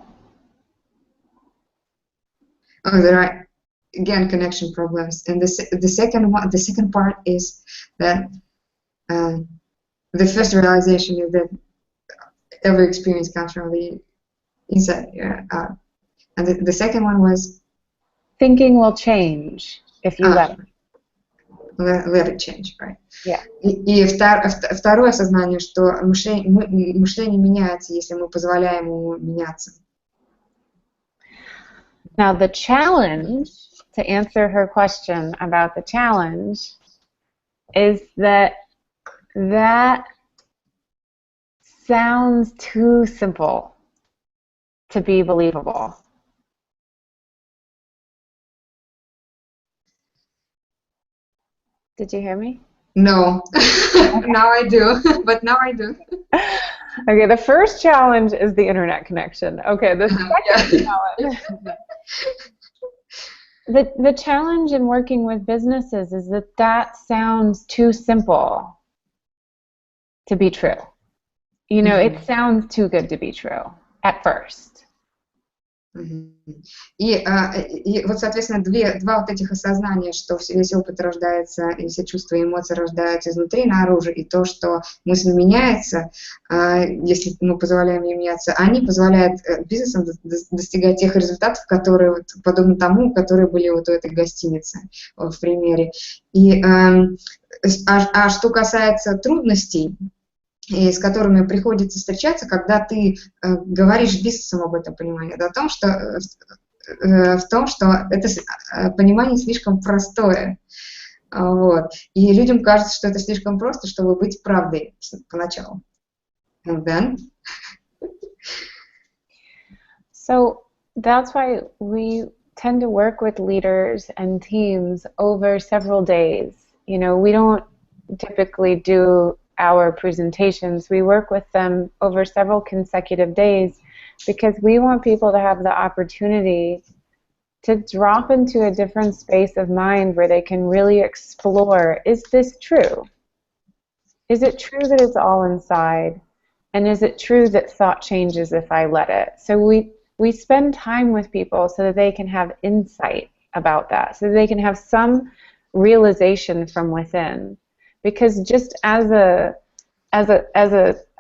Oh, there are again connection problems, and the second part is that the first realization is that every experience comes from the inside out, and the second one was thinking will change if you let it. Let it change, right? Yeah. И второе осознание, что мышление меняется, если мы позволяем ему меняться. Now the challenge, to answer her question about the challenge, is that sounds too simple to be believable. Did you hear me? No. Now I do, but now I do. Okay, the first challenge is the internet connection. Okay, the second challenge. The challenge in working with businesses is that sounds too simple to be true. You know, it sounds too good to be true at first. И вот, соответственно, два вот этих осознания, что весь опыт рождается, и все чувства и эмоции рождаются изнутри наружу, и то, что мысль меняется, если мы позволяем ей меняться, они позволяют бизнесам достигать тех результатов, которые, вот, подобно тому, которые были вот у этой гостиницы в примере. И, что касается трудностей, и с которыми приходится встречаться, когда ты говоришь с бизнесом об этом понимании, о том, что, в том, что это понимание слишком простое. Вот. И людям кажется, что это слишком просто, чтобы быть правдой поначалу. And then? So that's why we tend to work with leaders and teams over several days. You know, we don't typically do our presentations. We work with them over several consecutive days because we want people to have the opportunity to drop into a different space of mind where they can really explore, is this true? Is it true that it's all inside? And is it true that thought changes if I let it? So we spend time with people so that they can have insight about that, so that they can have some realization from within. Because just as a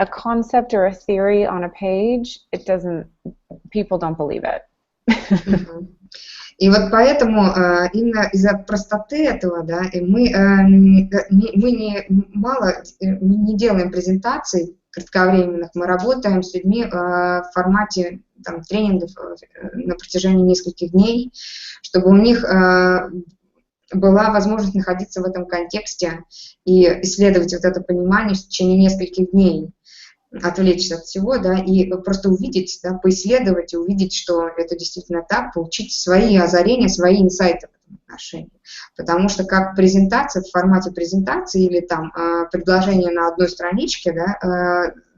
concept or a theory on a page, it doesn't, people don't believe it. И вот поэтому именно из-за простоты этого, да, мы не делаем презентаций кратковременных, мы работаем с людьми в формате там, тренингов на протяжении нескольких дней, чтобы у них была возможность находиться в этом контексте и исследовать вот это понимание в течение нескольких дней, отвлечься от всего, да, и просто увидеть, да, поисследовать и увидеть, что это действительно так, получить свои озарения, свои инсайты в этом отношении. Потому что как презентация, в формате презентации или там предложение на одной страничке, да,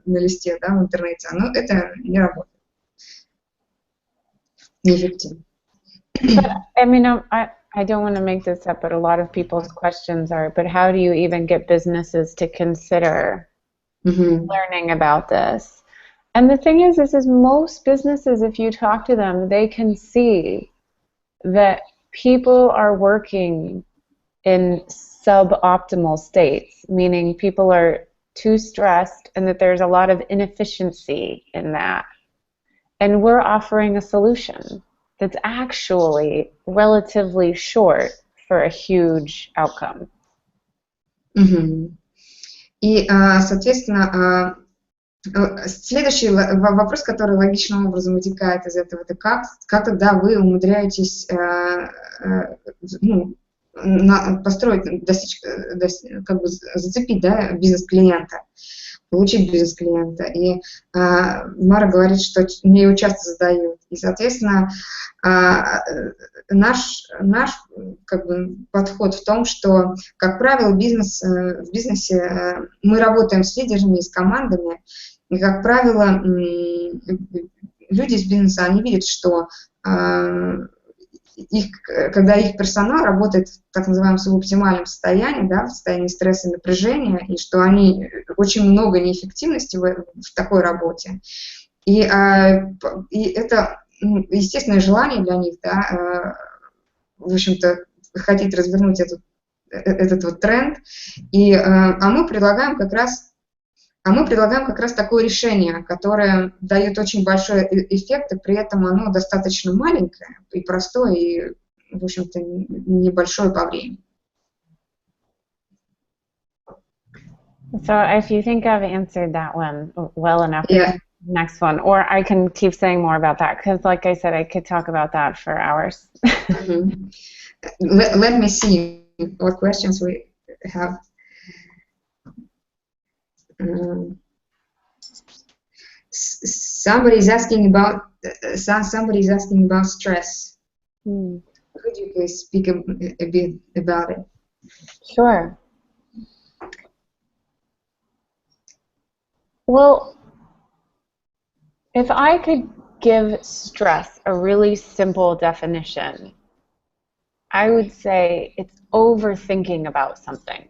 на листе, да, в интернете, оно это не работает. Неэффективно. I mean, I don't want to make this up, but a lot of people's questions are, but how do you even get businesses to consider learning about this? And the thing is most businesses, if you talk to them, they can see that people are working in suboptimal states, meaning people are too stressed and that there's a lot of inefficiency in that. And we're offering a solution that's actually relatively short for a huge outcome. И, соответственно, следующий вопрос, который логичным образом вытекает из этого, это как тогда вы умудряетесь построить, достичь, как бы зацепить, да, бизнес-клиента, получить бизнес-клиента. И Мара говорит, что мне его часто задают. И, соответственно, наш как бы, подход в том, что, как правило, в бизнесе мы работаем с лидерами, с командами, и, как правило, люди из бизнеса, они видят, что когда их персонал работает в так называемом субоптимальном состоянии, да, в состоянии стресса и напряжения, и что они очень много неэффективности в такой работе. И это естественное желание для них, да, в общем-то, хотеть развернуть этот вот тренд. А мы предлагаем как раз такое решение, которое дает очень большой эффект, и при этом оно достаточно маленькое и простое, и, в общем-то, небольшое по времени. So if you think I've answered that one well enough, Yeah. Next one, or I can keep saying more about that, because like I said, I could talk about that for hours. Let me see what questions we have. Somebody's asking about stress. Could you please speak a bit about it? Sure. Well, if I could give stress a really simple definition, I would say it's overthinking about something.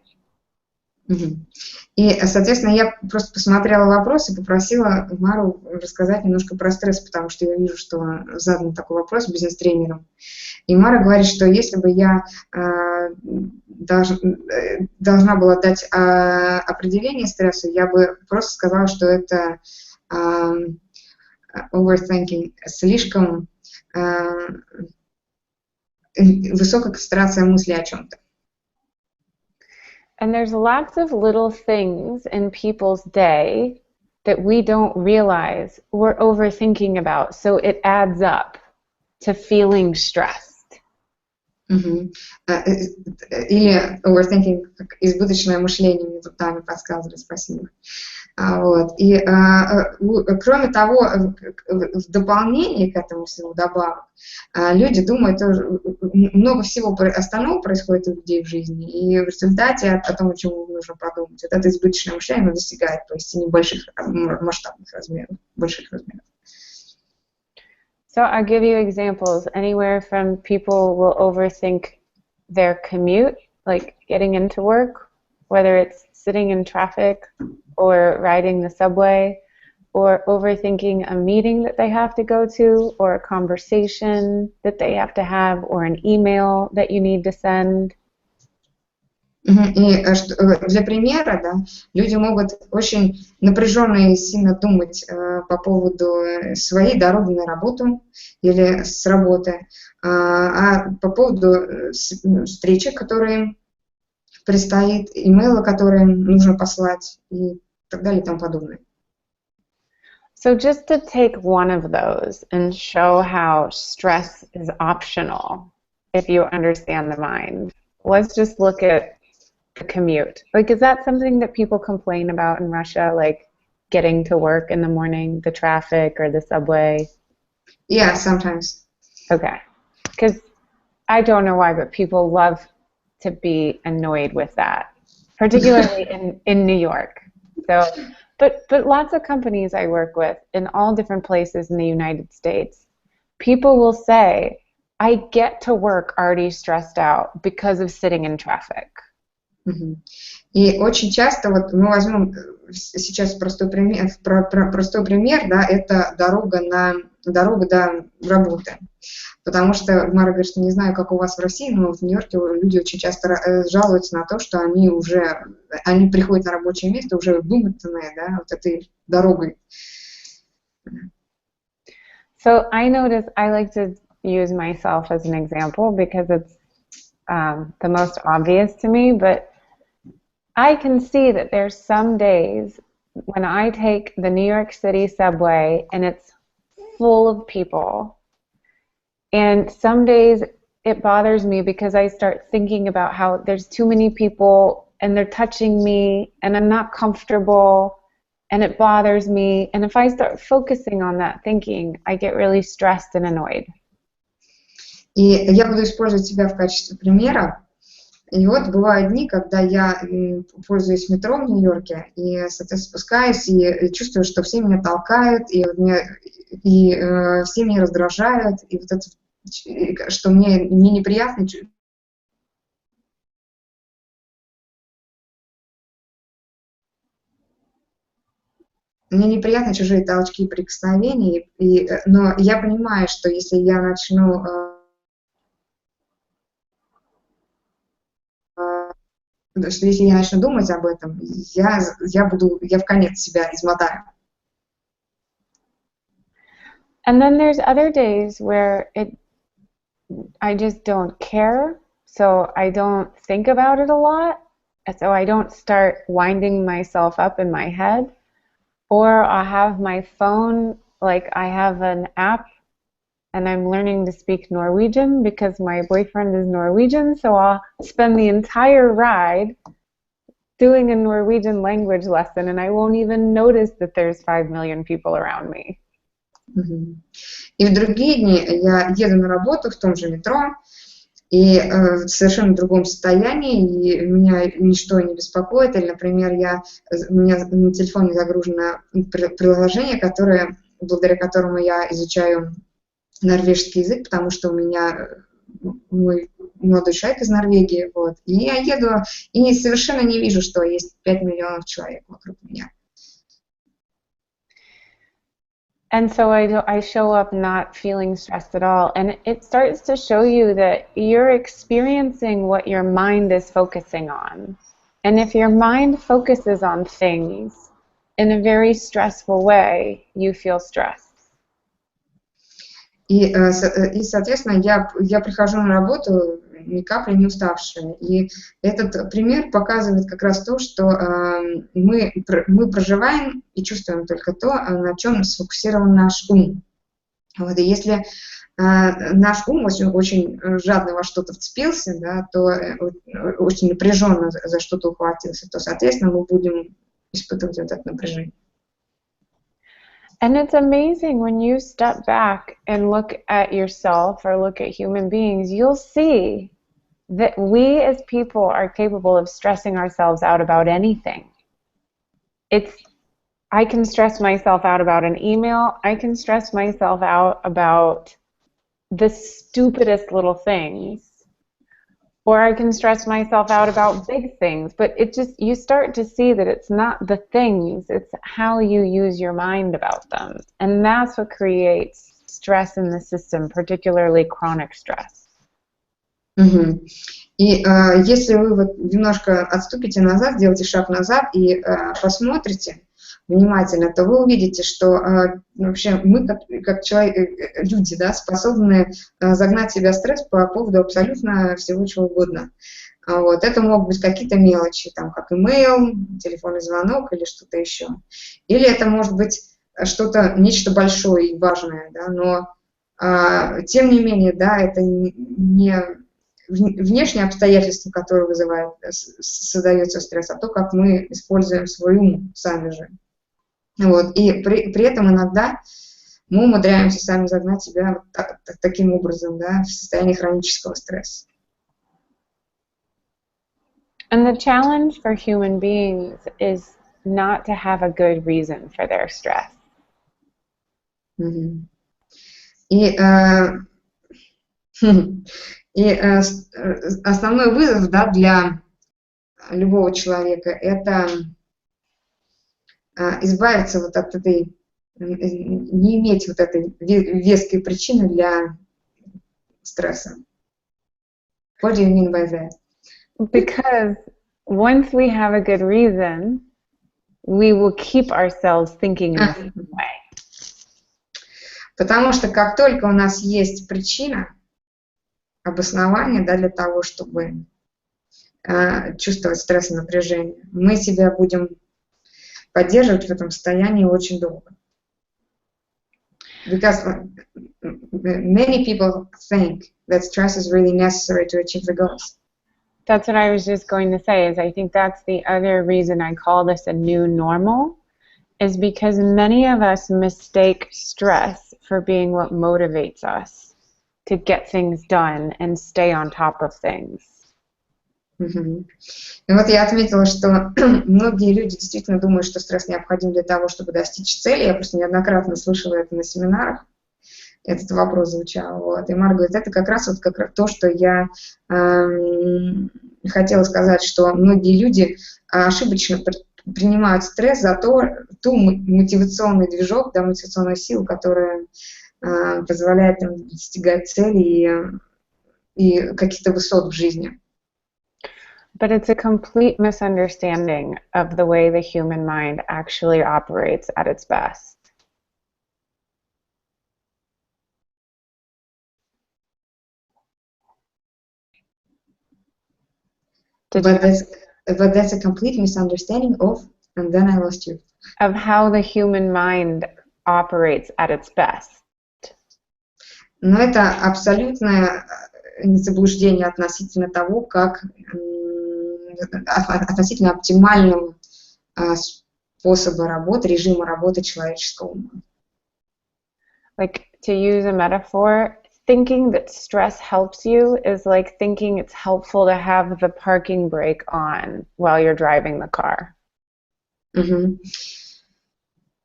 И, соответственно, я просто посмотрела вопрос и попросила Мару рассказать немножко про стресс, потому что я вижу, что задан такой вопрос бизнес-тренерам. И Мара говорит, что если бы я должна была дать определение стрессу, я бы просто сказала, что это overthinking, слишком высокая концентрация мысли о чем-то. And there's lots of little things in people's day that we don't realize we're overthinking about, so it adds up to feeling stressed. Или overthinking, как избыточное мышление, мне тут Таня подсказывает, спасибо. Вот. И кроме того, в дополнение к этому всему добавок, люди думают, много всего остального происходит у людей в жизни, и в результате о том, о чем нужно подумать, вот это избыточное мышление достигает поистине больших масштабных размеров, больших размеров. So I'll give you examples. Anywhere from people will overthink their commute, like getting into work, whether it's sitting in traffic or riding the subway, or overthinking a meeting that they have to go to, or a conversation that they have to have, or an email that you need to send. И для примера, да, люди могут очень напряженно и сильно думать по поводу своей дороги на работу или с работы, а по поводу встречи, которые предстоит, имейла, которые нужно послать и так далее и тому подобное. So just to take one of those and show how stress is optional if you understand the mind, let's just look at the commute. Like, is that something that people complain about in Russia, like getting to work in the morning, the traffic or the subway? Yeah, sometimes. Okay. Because I don't know why, but people love to be annoyed with that, particularly in New York. So, but lots of companies I work with in all different places in the United States, people will say, I get to work already stressed out because of sitting in traffic. И очень часто, вот мы возьмем сейчас простой пример, да, это дорога до работы. Потому что, Марой говорит, что не знаю, как у вас в России, но в Нью-Йорке люди очень часто жалуются на то, что они приходят на рабочее место уже вымотанные, да, вот этой дорогой. So I notice I like to use myself as an example because it's the most obvious to me, but I can see that there's some days when I take the New York City subway and it's full of people, and some days it bothers me because I start thinking about how there's too many people and they're touching me and I'm not comfortable and it bothers me, and if I start focusing on that thinking, I get really stressed and annoyed. И я буду использовать себя в качестве примера. И вот бывают дни, когда я пользуюсь метро в Нью-Йорке, и, соответственно, спускаюсь, и чувствую, что все меня толкают, и все меня раздражают, и вот это, что мне неприятно. Мне неприятны чужие толчки и прикосновения, но я понимаю, что если я начну что если я начну думать об этом, я в конец себя измотаю. And then there's other days where I just don't care, so I don't think about it a lot, so I don't start winding myself up in my head, or I'll have my phone, like I have an app and I'm learning to speak Norwegian because my boyfriend is Norwegian, so I'll spend the entire ride doing a Norwegian language lesson and I won't even notice that there's 5 million people around me. И в другие дни я еду на работу в том же метро, и в совершенно другом состоянии, и меня ничто не беспокоит, или, например, у меня на телефоне загружено приложение, благодаря которому я изучаю норвежский язык, потому что у меня мой молодой человек из Норвегии, вот, и я еду и совершенно не вижу, что есть 5 миллионов человек вокруг меня. And so I show up not feeling stressed at all, and it starts to show you that you're experiencing what your mind is focusing on. And if your mind focuses on things in a very stressful way, you feel stressed. И соответственно, я прихожу на работу ни капли не уставшая. И этот пример показывает как раз то, что мы проживаем и чувствуем только то, на чем сфокусирован наш ум. Вот, и если наш ум очень жадно во что-то вцепился, да, то очень напряженно за что-то ухватился, то, соответственно, мы будем испытывать вот это напряжение. And it's amazing when you step back and look at yourself or look at human beings, you'll see that we as people are capable of stressing ourselves out about anything. I can stress myself out about an email. I can stress myself out about the stupidest little things. Or I can stress myself out about big things. But you start to see that it's not the things, it's how you use your mind about them. And that's what creates stress in the system, particularly chronic stress. Угу. И если вы вот немножко отступите назад, сделаете шаг назад и посмотрите внимательно, то вы увидите, что вообще мы, как человек, люди, да, способны загнать в себя стресс по поводу абсолютно всего чего угодно. Вот. Это могут быть какие-то мелочи, там, как имейл, телефонный звонок или что-то еще. Или это может быть нечто большое и важное, да, но тем не менее, да, это не внешние обстоятельства, которые создается стресс, а то, как мы используем свой ум сами же. Вот. И при этом иногда мы умудряемся сами загнать себя таким образом, да, в состояние хронического стресса. And the challenge for human beings is not to have a good reason for their stress. И основной вызов, да, для любого человека — это избавиться вот от этой, не иметь вот этой веской причины для стресса. What do you mean by that? Because once we have a good reason, we will keep ourselves thinking in the same way. Потому что как только у нас есть причина, обоснование, да, для того, чтобы чувствовать стресс и напряжение, мы себя будем поддерживать в этом состоянии очень долго. Because many people think that stress is really necessary to achieve the goals. That's what I was just going to say, is I think that's the other reason I call this a new normal, is because many of us mistake stress for being what motivates us to get things done and stay on top of things. И вот я отметила, что многие люди действительно думают, что стресс необходим для того, чтобы достичь цели. Я просто неоднократно слышала это на семинарах. Этот вопрос звучал. Вот. И Марго говорит, это как раз то, что я хотела сказать, что многие люди ошибочно принимают стресс за ту мотивационный движок, да, мотивационную силу, которая позволяет им достигать целей и каких-то высот в жизни. But it's a complete misunderstanding of the way the human mind actually operates at its best. But that's a complete misunderstanding of, and then I lost you. Of how the human mind operates at its best. Но это абсолютное заблуждение относительно того, относительно оптимального способа работы, режима работы человеческого ума. Like, to use a metaphor, thinking that stress helps you is like thinking it's helpful to have the parking brake on while you're driving the car.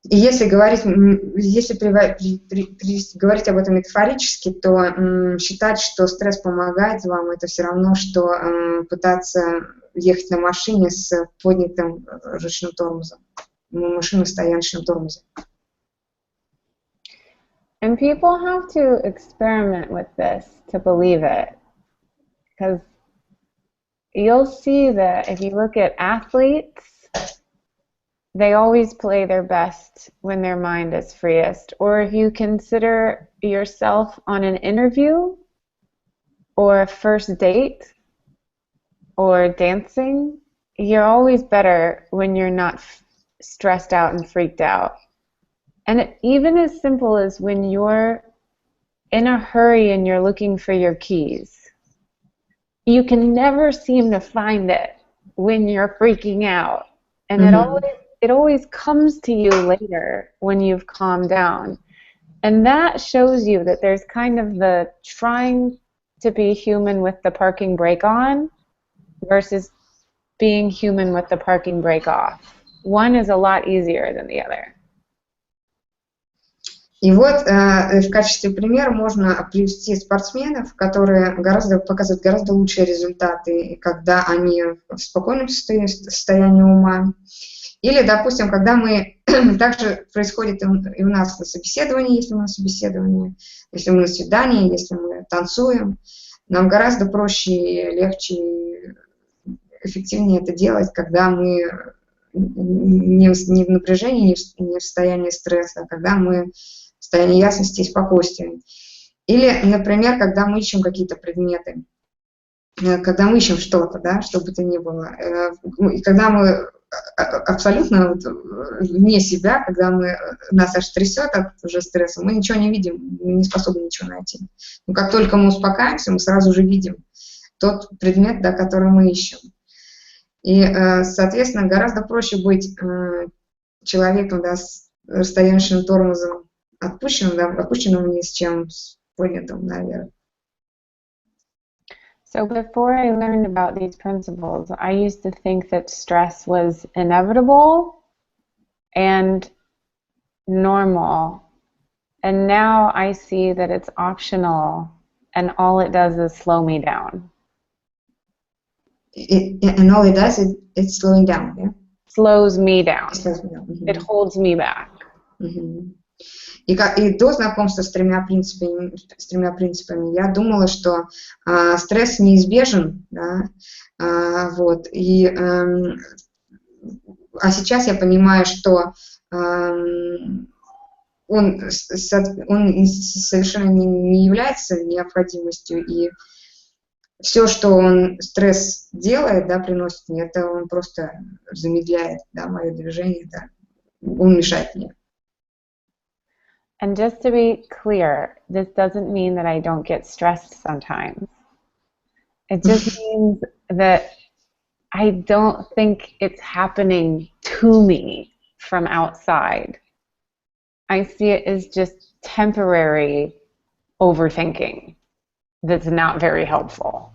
И если говорить об этом метафорически, то считать, что стресс помогает вам, это все равно, что пытаться ехать на машине с поднятым ручным тормозом, машину с стояночным тормозом. And people have to experiment with this to believe it. Because you'll see that if you look at athletes, they always play their best when their mind is freest. Or if you consider yourself on an interview or a first date or dancing, you're always better when you're not stressed out and freaked out. And even as simple as when you're in a hurry and you're looking for your keys, you can never seem to find it when you're freaking out. And it always comes to you later when you've calmed down. And that shows you that there's kind of the trying to be human with the parking brake on versus being human with the parking brake off. One is a lot easier than the other. И вот в качестве примера можно привести спортсменов, которые показывают гораздо лучшие результаты, когда они в спокойном состоянии ума. Или, допустим, когда мы, также происходит и у нас на собеседовании, если мы на собеседовании, если мы на свидании, если мы танцуем, нам гораздо проще, легче, эффективнее это делать, когда мы не в напряжении, не в состоянии стресса, а когда мы в состоянии ясности и спокойствия. Или, например, когда мы ищем какие-то предметы, когда мы ищем что-то, да, что бы то ни было, и когда мы абсолютно вне себя, когда нас аж трясет от уже стресса, мы ничего не видим, мы не способны ничего найти. Но как только мы успокаиваемся, мы сразу же видим тот предмет, да, который мы ищем. И, соответственно, гораздо проще быть человеком, да, с расстоянным тормозом опущенным вниз, чем с поднятым наверх. So before I learned about these principles, I used to think that stress was inevitable and normal. And now I see that it's optional and all it does is slow me down. And all it does is it's slowing down, yeah? Slows me down. It slows me down. Mm-hmm. It holds me back. Mm-hmm. И до знакомства с тремя принципами я думала, что стресс неизбежен, да, вот, а сейчас я понимаю, что он совершенно не является необходимостью, и все, что стресс делает, да, приносит мне, это он просто замедляет, да, мое движение, да, он мешает мне. And just to be clear, this doesn't mean that I don't get stressed sometimes. It just means that I don't think it's happening to me from outside. I see it as just temporary overthinking that's not very helpful.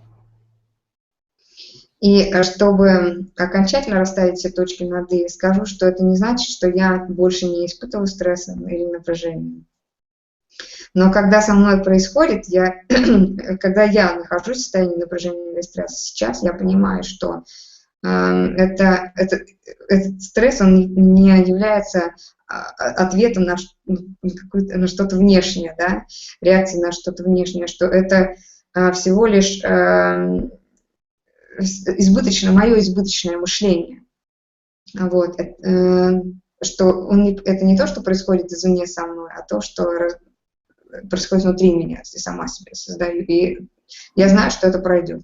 И чтобы окончательно расставить все точки над «и», скажу, что это не значит, что я больше не испытываю стресса или напряжения. Но когда со мной происходит, когда я нахожусь в состоянии напряжения или стресса сейчас, я понимаю, что этот стресс, он не является ответом на что-то внешнее, да, реакцией на что-то внешнее, что это всего лишь мое избыточное мышление. Вот. Что это не то, что происходит извне со мной, а то, что происходит внутри меня, если сама себя создаю. И я знаю, что это пройдет.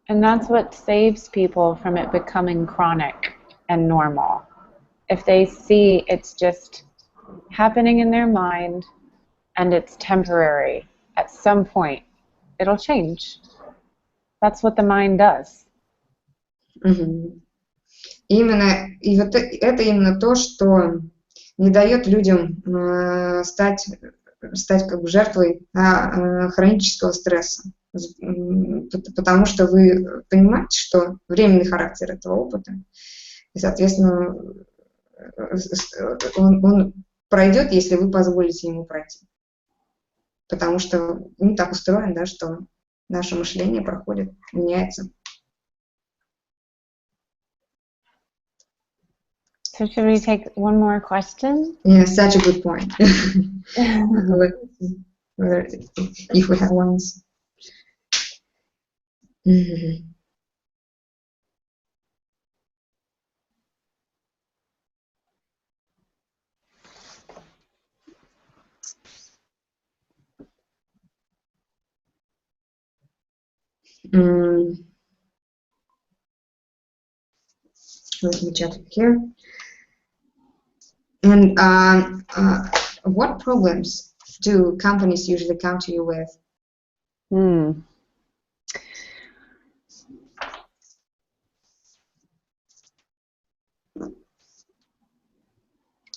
And that's what saves people from it becoming chronic and normal. If they see it's just happening in their mind and it's temporary, at some point it'll change. That's what the mind does. Mm-hmm. И вот это именно то, что не дает людям стать как бы жертвой хронического стресса. Потому что вы понимаете, что временный характер этого опыта, и, соответственно, он пройдет, если вы позволите ему пройти. Потому что он так устроен, да, что наше мышление проходит, меняется. So should we take one more question? Yeah, such a good point. If we have ones. Mm-hmm. Let me check it here. And what problems do companies usually come to you with?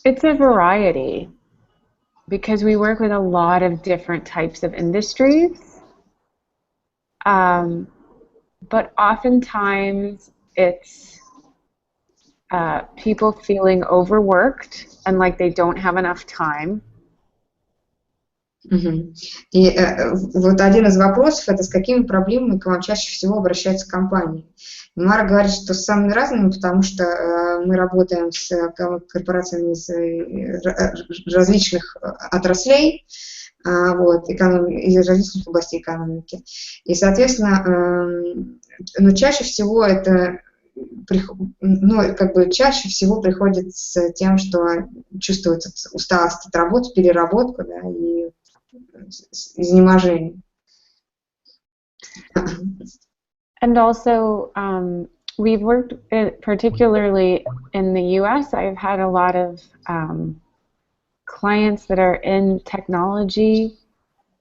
It's a variety because we work with a lot of different types of industries. But oftentimes it's people feeling overworked and like they don't have enough time. И вот один из вопросов — это с какими проблемами к вам чаще всего обращаются компании. И Мара говорит, что с самыми разными, потому что мы работаем с корпорациями из различных отраслей, вот, из различных областей экономики. И, соответственно, но чаще всего это чаще всего приходит с тем, что чувствуется усталость от работы, переработка, да, и изнеможение. And also, we've worked, particularly in the US, I've had a lot of clients that are in technology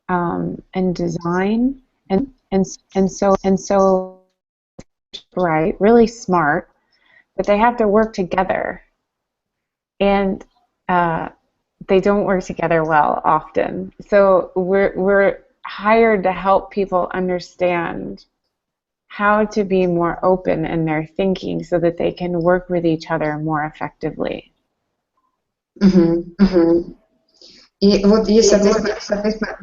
and design, and so bright, really smart, but they have to work together, and they don't work together well often. So we're hired to help people understand how to be more open in their thinking so that they can work with each other more effectively. И вот есть, соответственно,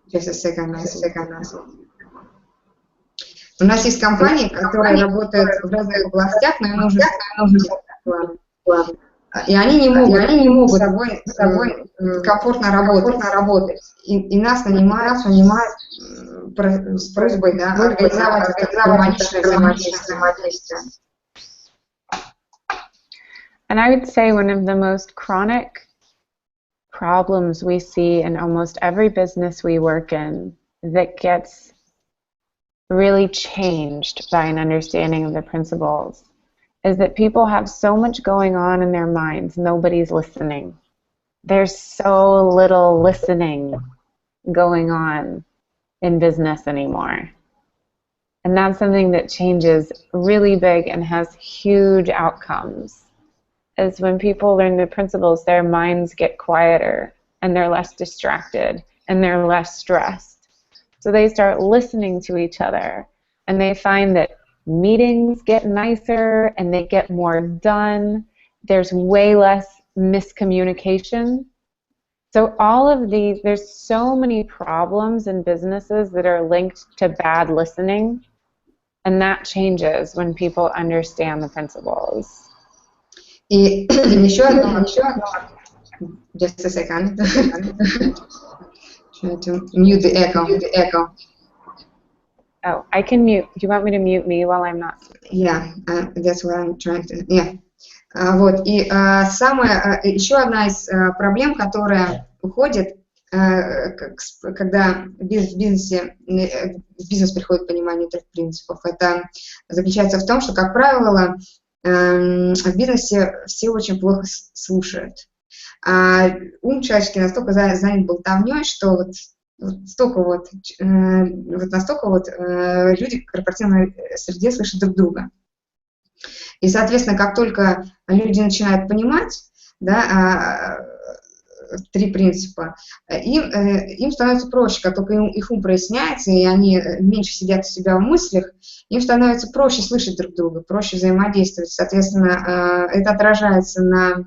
just a second. У нас есть компании, которые работают в разных областях, но им нужен план. И они не могут с собой комфортно работать. И нас нанимают с просьбой, да, организовать гармоничное взаимодействие. And I would say one of the most chronic problems we see in almost every business we work in that gets really changed by an understanding of the principles is that people have so much going on in their minds, nobody's listening. There's so little listening going on in business anymore. And that's something that changes really big and has huge outcomes. Is when people learn the principles, their minds get quieter and they're less distracted and they're less stressed. So they start listening to each other and they find that meetings get nicer and they get more done. There's way less miscommunication. So all of these, there's so many problems in businesses that are linked to bad listening, and that changes when people understand the principles. И еще одно, just a second, try to mute the echo. Oh, I can mute. Do you want me to mute me while I'm not? Yeah, that's what I'm trying to, yeah. Вот, и еще одна из проблем, которая уходит, когда в бизнес приходит понимание трех принципов, это заключается в том, что, как правило, в бизнесе все очень плохо слушают. А ум человеческий настолько занят болтовней, что настолько люди в корпоративной среде слышат друг друга. И, соответственно, как только люди начинают понимать, да, три принципа, им становится проще, как только их ум проясняется, и они меньше сидят у себя в мыслях, им становится проще слышать друг друга, проще взаимодействовать. Соответственно, это отражается на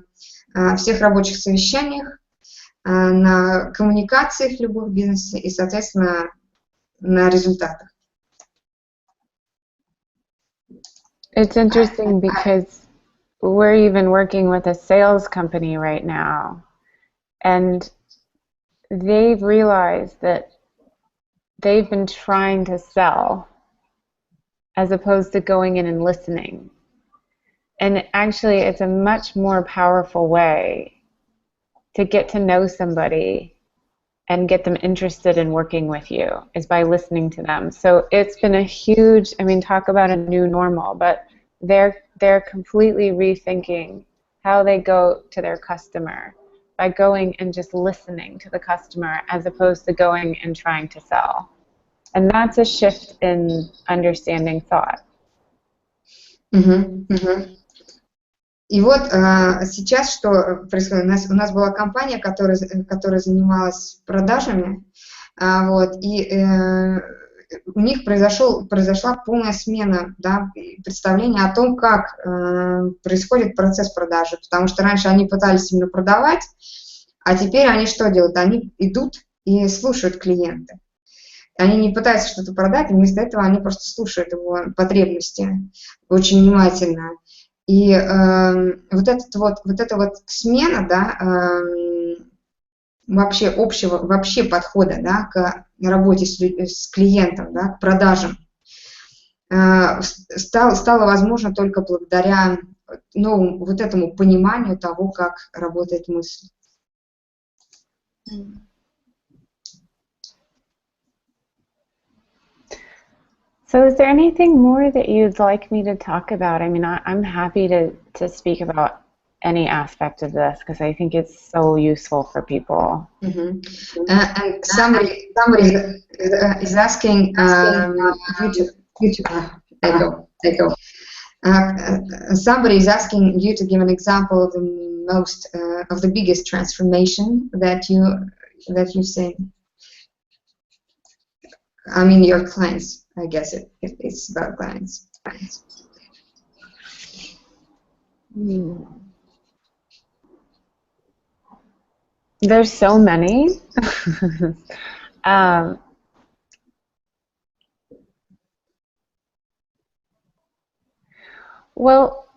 всех рабочих совещаниях, на коммуникациях в любом бизнесе и, соответственно, на результатах. It's interesting because we're even working with a sales company right now, and they've realized that they've been trying to sell as opposed to going in and listening. And actually, it's a much more powerful way to get to know somebody and get them interested in working with you is by listening to them. So it's been a huge, I mean, talk about a new normal, but they're completely rethinking how they go to their customer by going and just listening to the customer as opposed to going and trying to sell. And that's a shift in understanding thought. И вот сейчас что происходит? У нас была компания, которая занималась продажами, вот, и у них произошла полная смена, да, представления о том, как происходит процесс продажи, потому что раньше они пытались именно продавать, а теперь они что делают? Они идут и слушают клиента. Они не пытаются что-то продать, вместо этого они просто слушают его потребности очень внимательно. И вот эта вот смена, да, вообще подхода, да, к работе с клиентом, да, к продажам, стало возможно только благодаря вот этому пониманию того, как работает мысль. So is there anything more that you'd like me to talk about? I mean, I'm happy to speak about any aspect of this because I think it's so useful for people. And somebody is asking you to somebody is asking you to give an example of the biggest transformation that you've seen. I mean, your clients. I guess it's about clients. There's so many. Well,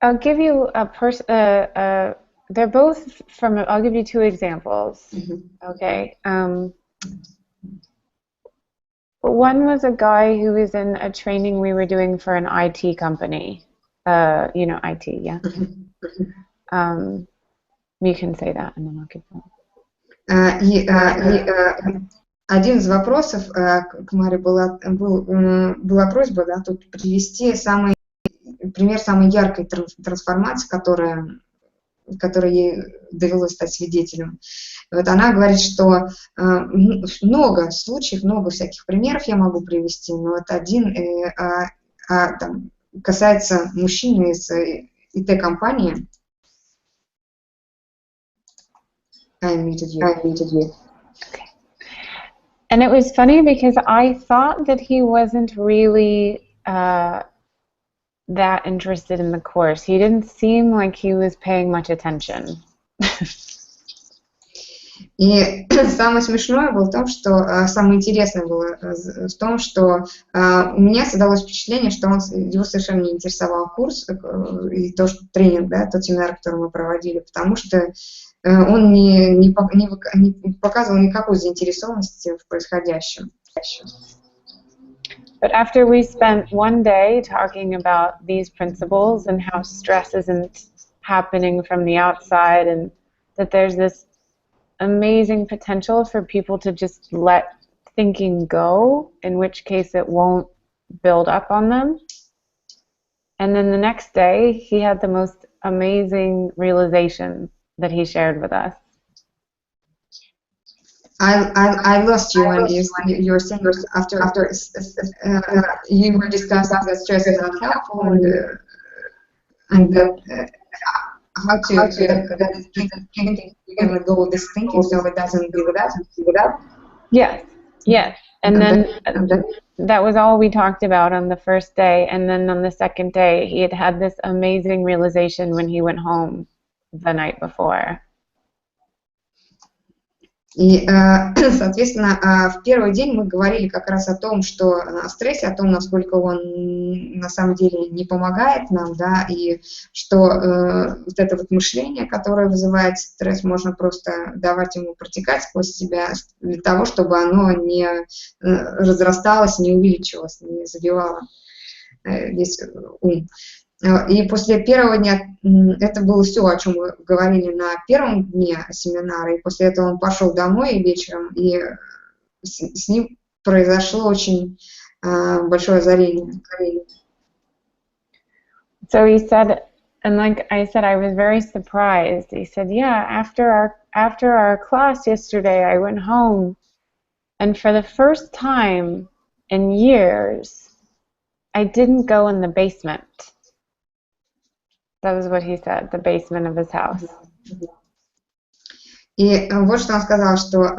I'll give you they're both from. I'll give you two examples. Okay. One was a guy who was in a training we were doing for an IT company. You know, IT, yeah. You can say that, and then I'll give them. Один из вопросов к Маре была просьба, да, тут привести пример самой яркой трансформации, которой ей довелось стать свидетелем. Вот она говорит, что много случаев, много всяких примеров я могу привести, но вот один там, касается мужчины из ИТ-компании. I muted you. Okay. And it was funny because I thought that he wasn't really that interested in the course. He didn't seem like he was paying much attention. И самое смешное было в том, что самое интересное было в том, что у меня создалось впечатление, что его совершенно не интересовал курс и тренинг, да, тот семинар, который мы проводили, потому что он не показывал никакой заинтересованности в происходящем. But after we spent one day talking about these principles and how stress isn't happening from the outside and that there's this amazing potential for people to just let thinking go, in which case it won't build up on them. And then the next day, he had the most amazing realization that he shared with us. I lost you when you were saying after you were discussing that stress is not helpful and how to let go of this thinking so it doesn't give it up. Yes. And then that was all we talked about on the first day. And then on the second day, he had this amazing realization when he went home the night before. И, соответственно, в первый день мы говорили как раз о том, что о стрессе, о том, насколько он на самом деле не помогает нам, да, и что вот это вот мышление, которое вызывает стресс, можно просто давать ему протекать сквозь себя для того, чтобы оно не разрасталось, не увеличивалось, не забивало весь ум. И после первого дня, это было все, о чем мы говорили на первом дне семинара, и после этого он пошел домой вечером, и с ним произошло очень большое озарение. So he said, and like I said, I was very surprised. He said, yeah, after our class yesterday, I went home, and for the first time in years, I didn't go in the basement. That was what he said, the basement of his house. И вот что он сказал, что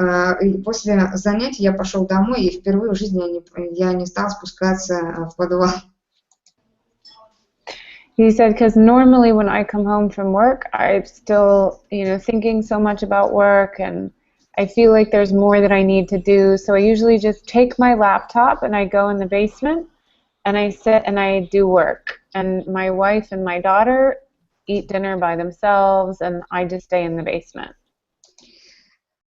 после занятий я пошел домой, и впервые в жизни я не стал спускаться в подвал. He said, because normally when I come home from work, I'm still, thinking so much about work, and I feel like there's more that I need to do. So I usually just take my laptop and I go in the basement and I sit and I do work. And my wife and my daughter eat dinner by themselves, and I just stay in the basement.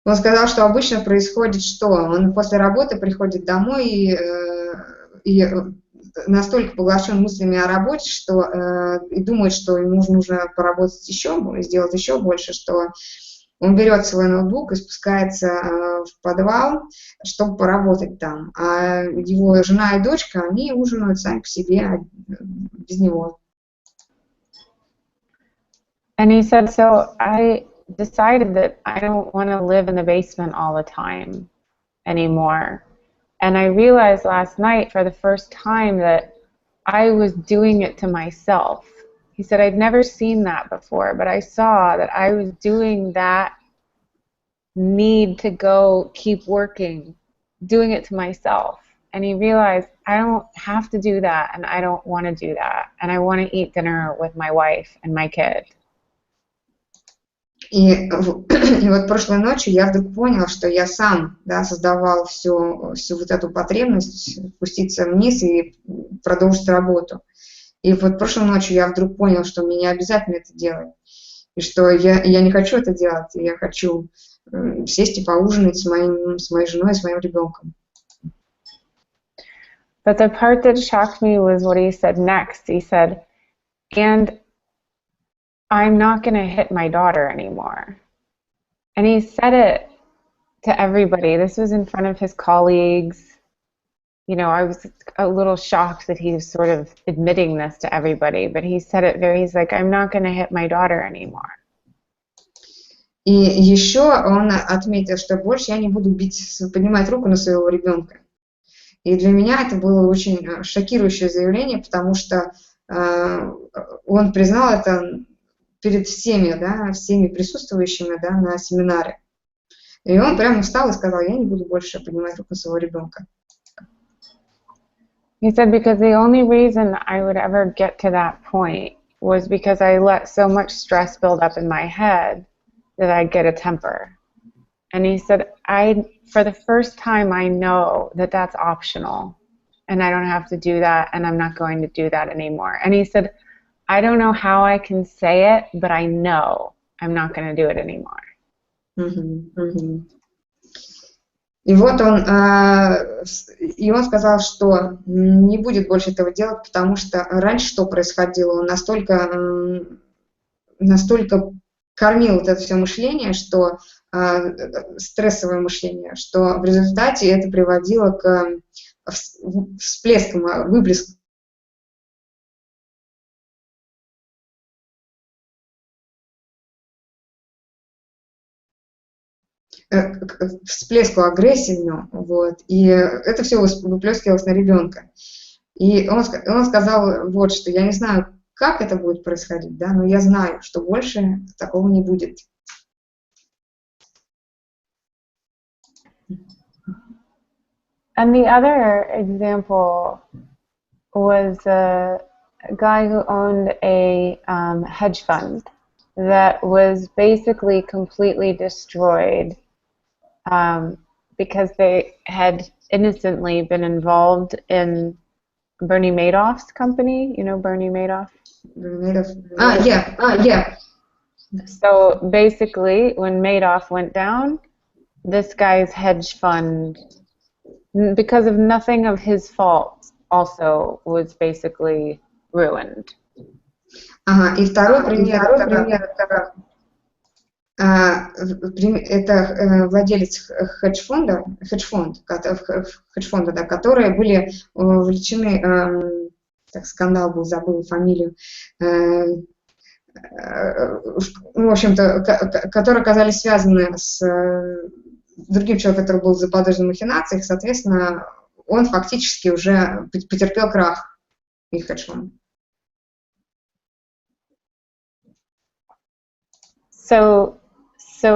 Он сказал, что обычно происходит что? Он после работы приходит домой и настолько поглощен мыслями о работе, что и думает, что ему нужно поработать еще, сделать еще больше, что он берет свой ноутбук и спускается в подвал, чтобы поработать там. А его жена и дочка, они ужинают сами по себе без него. And he said, so I decided that I don't want to live in the basement all the time anymore. And I realized last night for the first time that I was doing it to myself. He said, I'd never seen that before, but I saw that I was doing that need to go keep working, doing it to myself. And he realized, I don't have to do that, and I don't want to do that. And I want to eat dinner with my wife and my kid. И вот прошлой ночью я вдруг понял, что я сам создавал всю вот эту потребность спуститься вниз и продолжить работу. И вот прошлой ночью я вдруг понял, что мне не обязательно это делать. И что я не хочу это делать. Я хочу сесть и поужинать с моей женой и с моим ребенком. But the part that shocked me was what he said next. He said, and I'm not going to hit my daughter anymore. And he said it to everybody. This was in front of his colleagues. I was a little shocked that he was sort of admitting this to everybody, but he said it he's like, I'm not going to hit my daughter anymore. И еще он отметил, что больше я не буду поднимать руку на своего ребенка. И для меня это было очень шокирующее заявление, потому что он признал это перед всеми присутствующими на семинаре. И он прямо встал и сказал, я не буду больше поднимать руку на своего ребенка. He said, because the only reason I would ever get to that point was because I let so much stress build up in my head that I'd get a temper. And he said, for the first time, I know that that's optional, and I don't have to do that, and I'm not going to do that anymore. And he said, I don't know how I can say it, but I know I'm not going to do it anymore. И вот он сказал, что не будет больше этого делать, потому что раньше что происходило, он настолько кормил вот это все мышление, что стрессовое мышление, что в результате это приводило к всплескам, выплескам. К всплеску агрессии в нем, и это все выплескивалось на ребенка. И он сказал вот что, я не знаю, как это будет происходить, но я знаю, что больше такого не будет. And the other example was a guy who owned a hedge fund that was basically completely destroyed because they had innocently been involved in Bernie Madoff's company. You know Bernie Madoff? Yeah. So basically, when Madoff went down, this guy's hedge fund, because of nothing of his fault, also was basically ruined. И второй пример это владелец хедж-фонда, которые были вовлечены, так скандал был, забыл фамилию, в общем-то, которые оказались связаны с другим человеком, который был заподозрен в махинациях, соответственно, он фактически уже потерпел крах их хедж-фонда. So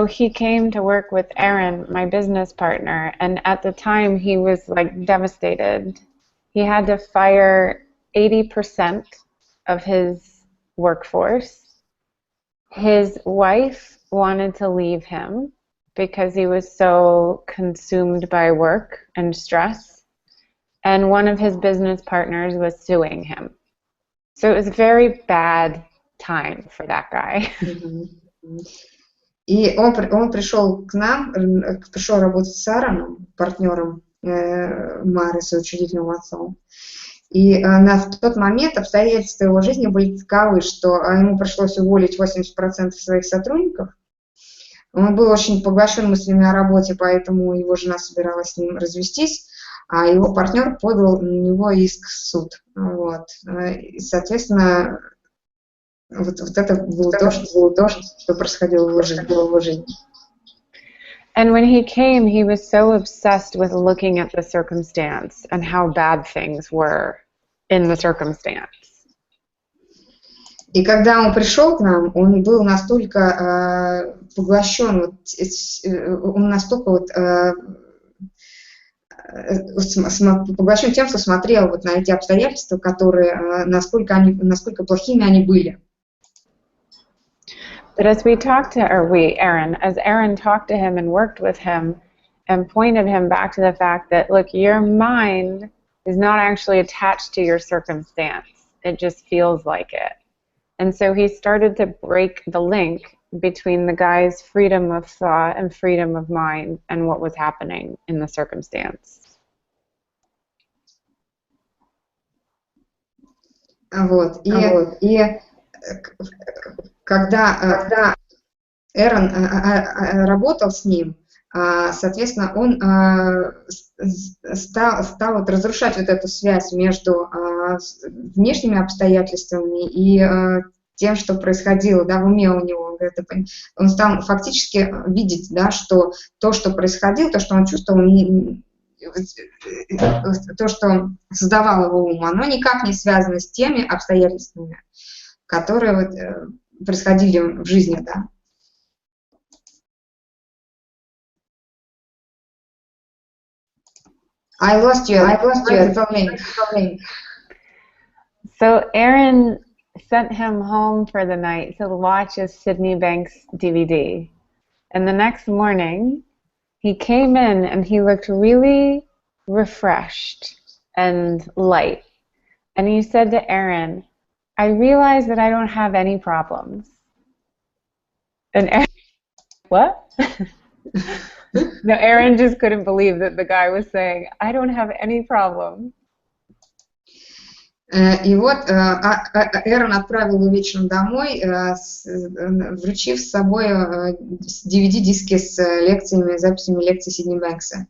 he came to work with Aaron, my business partner, and at the time he was like devastated. He had to fire 80% of his workforce. His wife wanted to leave him because he was so consumed by work and stress, and one of his business partners was suing him. So it was a very bad time for that guy. И он пришел к нам, пришел работать с Аароном, партнером Мары, соучредительным отцом. И в тот момент обстоятельства его жизни были таковы, что ему пришлось уволить 80% своих сотрудников. Он был очень поглощен мыслями о работе, поэтому его жена собиралась с ним развестись, а его партнер подал на него иск в суд. Вот. И, соответственно, вот это было то, что происходило в его жизни. And when he came, he was so obsessed with looking at the circumstance and how bad things were in the circumstance. И когда он пришел к нам, он был настолько поглощен, он настолько поглощен тем, что смотрел вот на эти обстоятельства, которые, насколько плохими они были. But as Aaron talked to him and worked with him and pointed him back to the fact that, look, your mind is not actually attached to your circumstance. It just feels like it. And so he started to break the link between the guy's freedom of thought and freedom of mind and what was happening in the circumstance. Вот. И когда Эрон работал с ним, соответственно, он стал разрушать вот эту связь между внешними обстоятельствами и тем, что происходило, да, в уме у него. Он стал фактически видеть, да, что то, что происходило, то, что он чувствовал, то, что создавало его ум, оно никак не связано с теми обстоятельствами, которые вот происходили в жизни, да. I lost you. So Aaron sent him home for the night to watch a Sydney Banks DVD. And the next morning, he came in and he looked really refreshed and light. And he said to Aaron, I realize that I don't have any problems. And Aaron, what? No, Aaron just couldn't believe that the guy was saying, I don't have any problems. И вот Эрон отправил его вечером домой, вручив с собой DVD-диски с лекциями, записями лекций Сидни Бэнкса.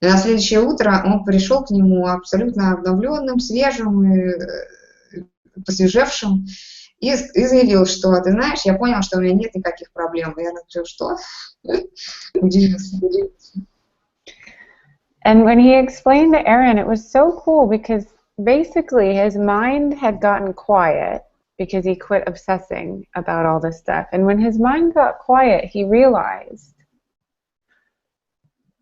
И на следующее утро он пришел к нему абсолютно обновленным, свежим, посвежевшим, и заявил, что, ты знаешь, я понял, что у меня нет никаких проблем. И Эрон сказал, что? Удивился. And when he explained to Aaron, it was so cool because basically his mind had gotten quiet because he quit obsessing about all this stuff. And when his mind got quiet, he realized,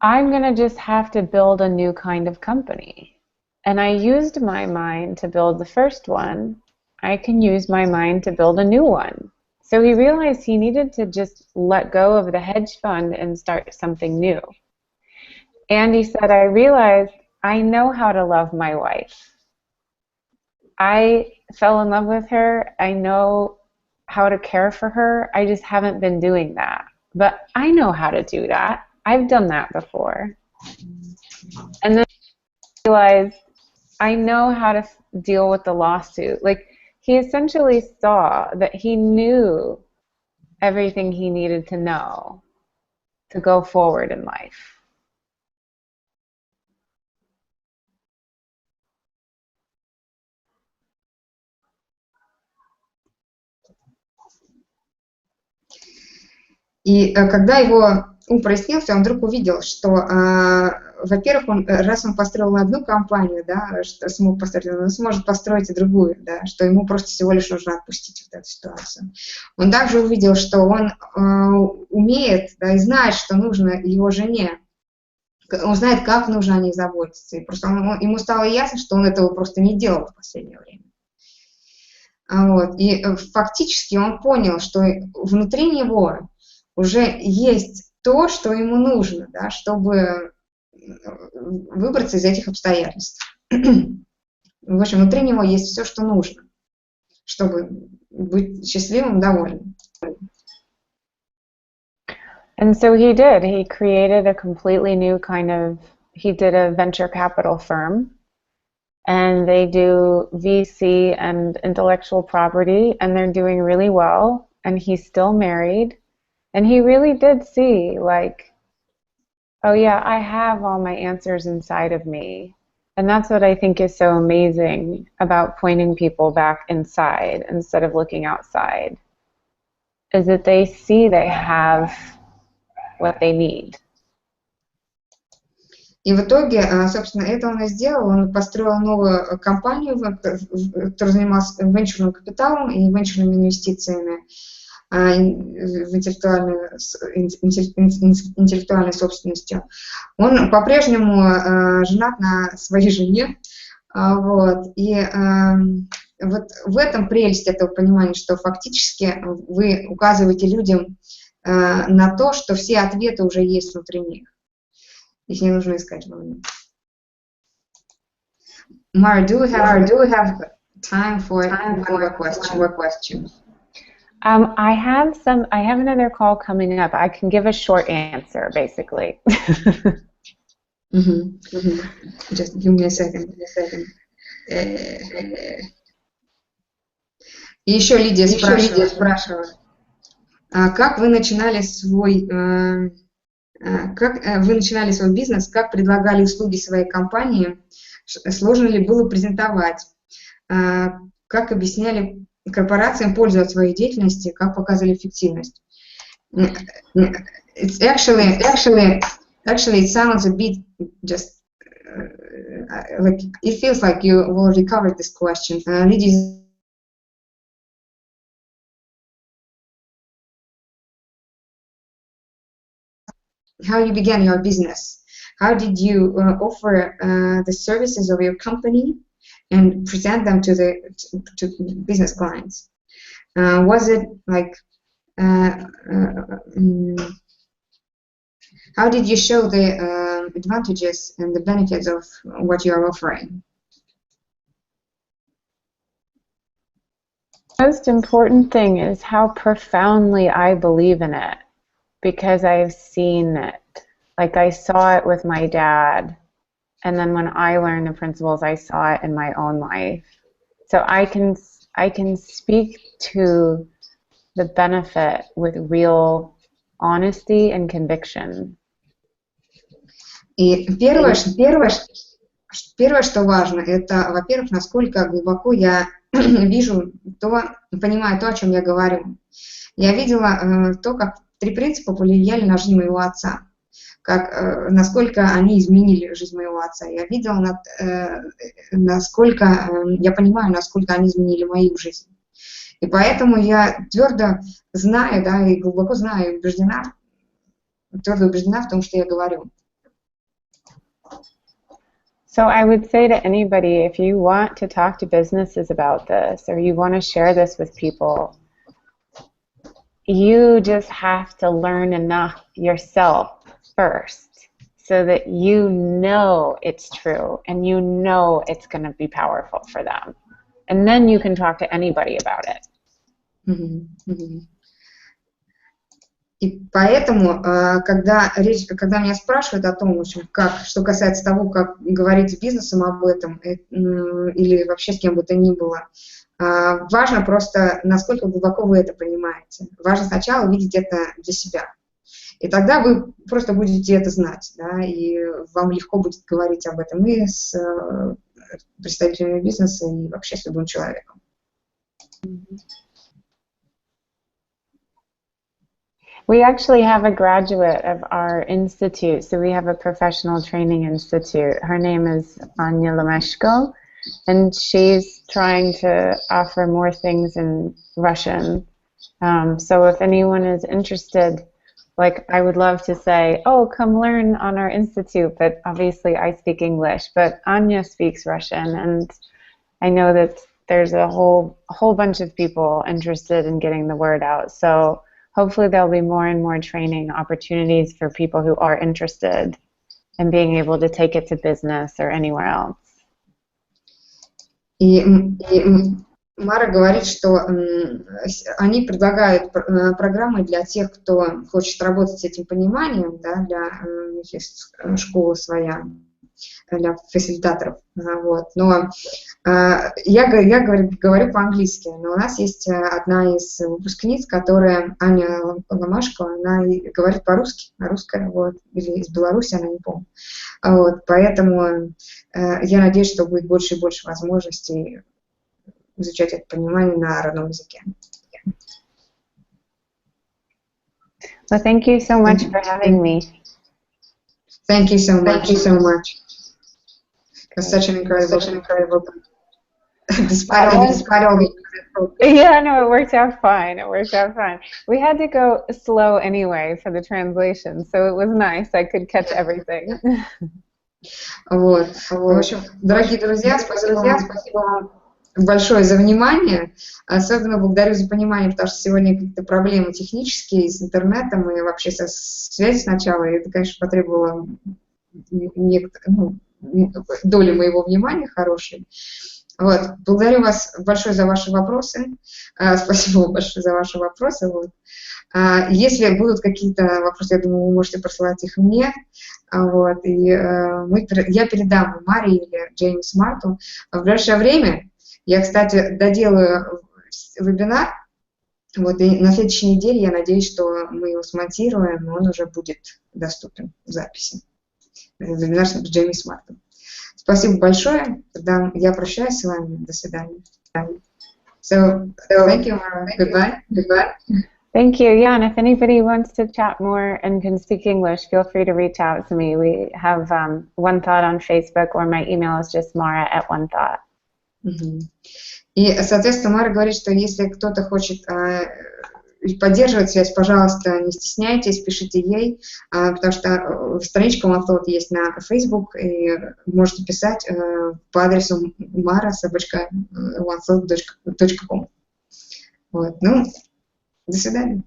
I'm going to just have to build a new kind of company. And I used my mind to build the first one. I can use my mind to build a new one. So he realized he needed to just let go of the hedge fund and start something new. And he said, I realized I know how to love my wife. I fell in love with her. I know how to care for her. I just haven't been doing that. But I know how to do that. I've done that before. And then I realized I know how to deal with the lawsuit. Like, he essentially saw that he knew everything he needed to know to go forward in life. И когда его ум прояснился, он вдруг увидел, что, во-первых, раз он построил одну компанию, да, что смог построить, он сможет построить и другую, да, что ему просто всего лишь нужно отпустить вот эту ситуацию. Он также увидел, что он умеет, да, и знает, что нужно его жене, он знает, как нужно о ней заботиться, и просто ему стало ясно, что он этого просто не делал в последнее время. Вот. И фактически он понял, что внутри него уже есть то, что ему нужно, да, чтобы выбраться из этих обстоятельств. В общем, внутри него есть все, что нужно, чтобы быть счастливым, довольным. And so he did. He created a completely new kind of, he did a venture capital firm, and they do VC and intellectual property, and they're doing really well, and he's still married. And he really did see, like, oh yeah, I have all my answers inside of me. And that's what I think is so amazing about pointing people back inside instead of looking outside, is that they see they have what they need. И в итоге, собственно, это он и сделал. Он построил новую компанию, которая занималась венчурным капиталом и венчурными инвестициями в интеллектуальной собственностью. Он по-прежнему женат на своей жене. Вот. И вот в этом прелесть этого понимания, что фактически вы указываете людям на то, что все ответы уже есть внутри них. Их не нужно искать вовне. Mara, do we have time for one more question? I have another call coming up. I can give a short answer, basically. Just give me a second. И еще Лидия спрашивает, как вы начинали свой бизнес, как предлагали услуги своей компании, сложно ли было презентовать, как объясняли корпорациям пользу от своей деятельности, как показали эффективность. It's actually it sounds a bit just like it feels like you already covered this question. Lydia, how you began your business? How did you offer the services of your company and present them to business clients? Was it like how did you show the advantages and the benefits of what you are offering? The most important thing is how profoundly I believe in it, because I've seen it. Like I saw it with my dad, and then when I learned the principles, I saw it in my own life. So I can speak to the benefit with real honesty and conviction. И первое, что важно, это, во-первых, насколько глубоко я понимаю то, о чем я говорю. Я видела то, как 3 принципа повлияли на жизнь моего отца, насколько они изменили жизнь моего отца. Я видела, я понимаю, насколько они изменили мою жизнь. И поэтому я твердо знаю, да, и глубоко знаю, твердо убеждена в том, что я говорю. So I would say to anybody, if you want to talk to businesses about this, or you want to share this with people, you just have to learn enough yourself first so that you know it's true and you know it's going to be powerful for them. And then you can talk to anybody about it. И поэтому, когда меня спрашивают о том, в общем, что касается того, как говорить с бизнесом об этом, или вообще с кем бы то ни было, важно просто, насколько глубоко вы это понимаете. Важно сначала увидеть это для себя. И тогда вы просто будете это знать, да, и вам легко будет говорить об этом и с представителями бизнеса, и вообще с любым человеком. We actually have a graduate of our institute, so we have a professional training institute. Her name is Anya Lemeshko, and she's trying to offer more things in Russian. So if anyone is interested, like I would love to say, oh, come learn on our institute, but obviously I speak English, but Anya speaks Russian, and I know that there's a whole bunch of people interested in getting the word out. So hopefully there'll be more and more training opportunities for people who are interested in being able to take it to business or anywhere else. И Мара говорит, что они предлагают программы для тех, кто хочет работать с этим пониманием, да, у них есть школа своя для фасилитаторов. Вот. Но я говорю по-английски, но у нас есть одна из выпускниц, которая, Аня Ломашко, она говорит по-русски, русская, вот, или из Беларуси, она не помню. Вот. Поэтому я надеюсь, что будет больше и больше возможностей изучать это понимание на родном языке. Well, thank you so much for having me. Thank you so much. Thank you so much. It was such an incredible. Despite all the. Yeah, no, it worked out fine. We had to go slow anyway for the translation, so it was nice. I could catch everything. Вот. В общем, дорогие друзья, спасибо вам большое за внимание. Особенно благодарю за понимание, потому что сегодня какие-то проблемы технические с интернетом и вообще со связью сначала. И это, конечно, потребовало доли моего внимания хорошей. Вот. Благодарю вас большое за ваши вопросы. Спасибо большое за ваши вопросы. Вот. Если будут какие-то вопросы, я думаю, вы можете присылать их мне. Вот. И я передам Маре или Джейму Смарту в ближайшее время. Я, кстати, доделаю вебинар, вот, и на следующей неделе я надеюсь, что мы его смонтируем, и он уже будет доступен в записи. Вебинар с Джейми Смартом. Спасибо большое. Тогда я прощаюсь с вами. До свидания. So thank you, Mara. Goodbye. Thank you. Yeah, and if anybody wants to chat more and can speak English, feel free to reach out to me. We have One Thought on Facebook, or my email is just mara@onethought. И, соответственно, Мара говорит, что если кто-то хочет поддерживать связь, пожалуйста, не стесняйтесь, пишите ей, потому что страничка One Thought есть на Facebook, и можете писать по адресу mara@onethought.com. Вот, ну, до свидания.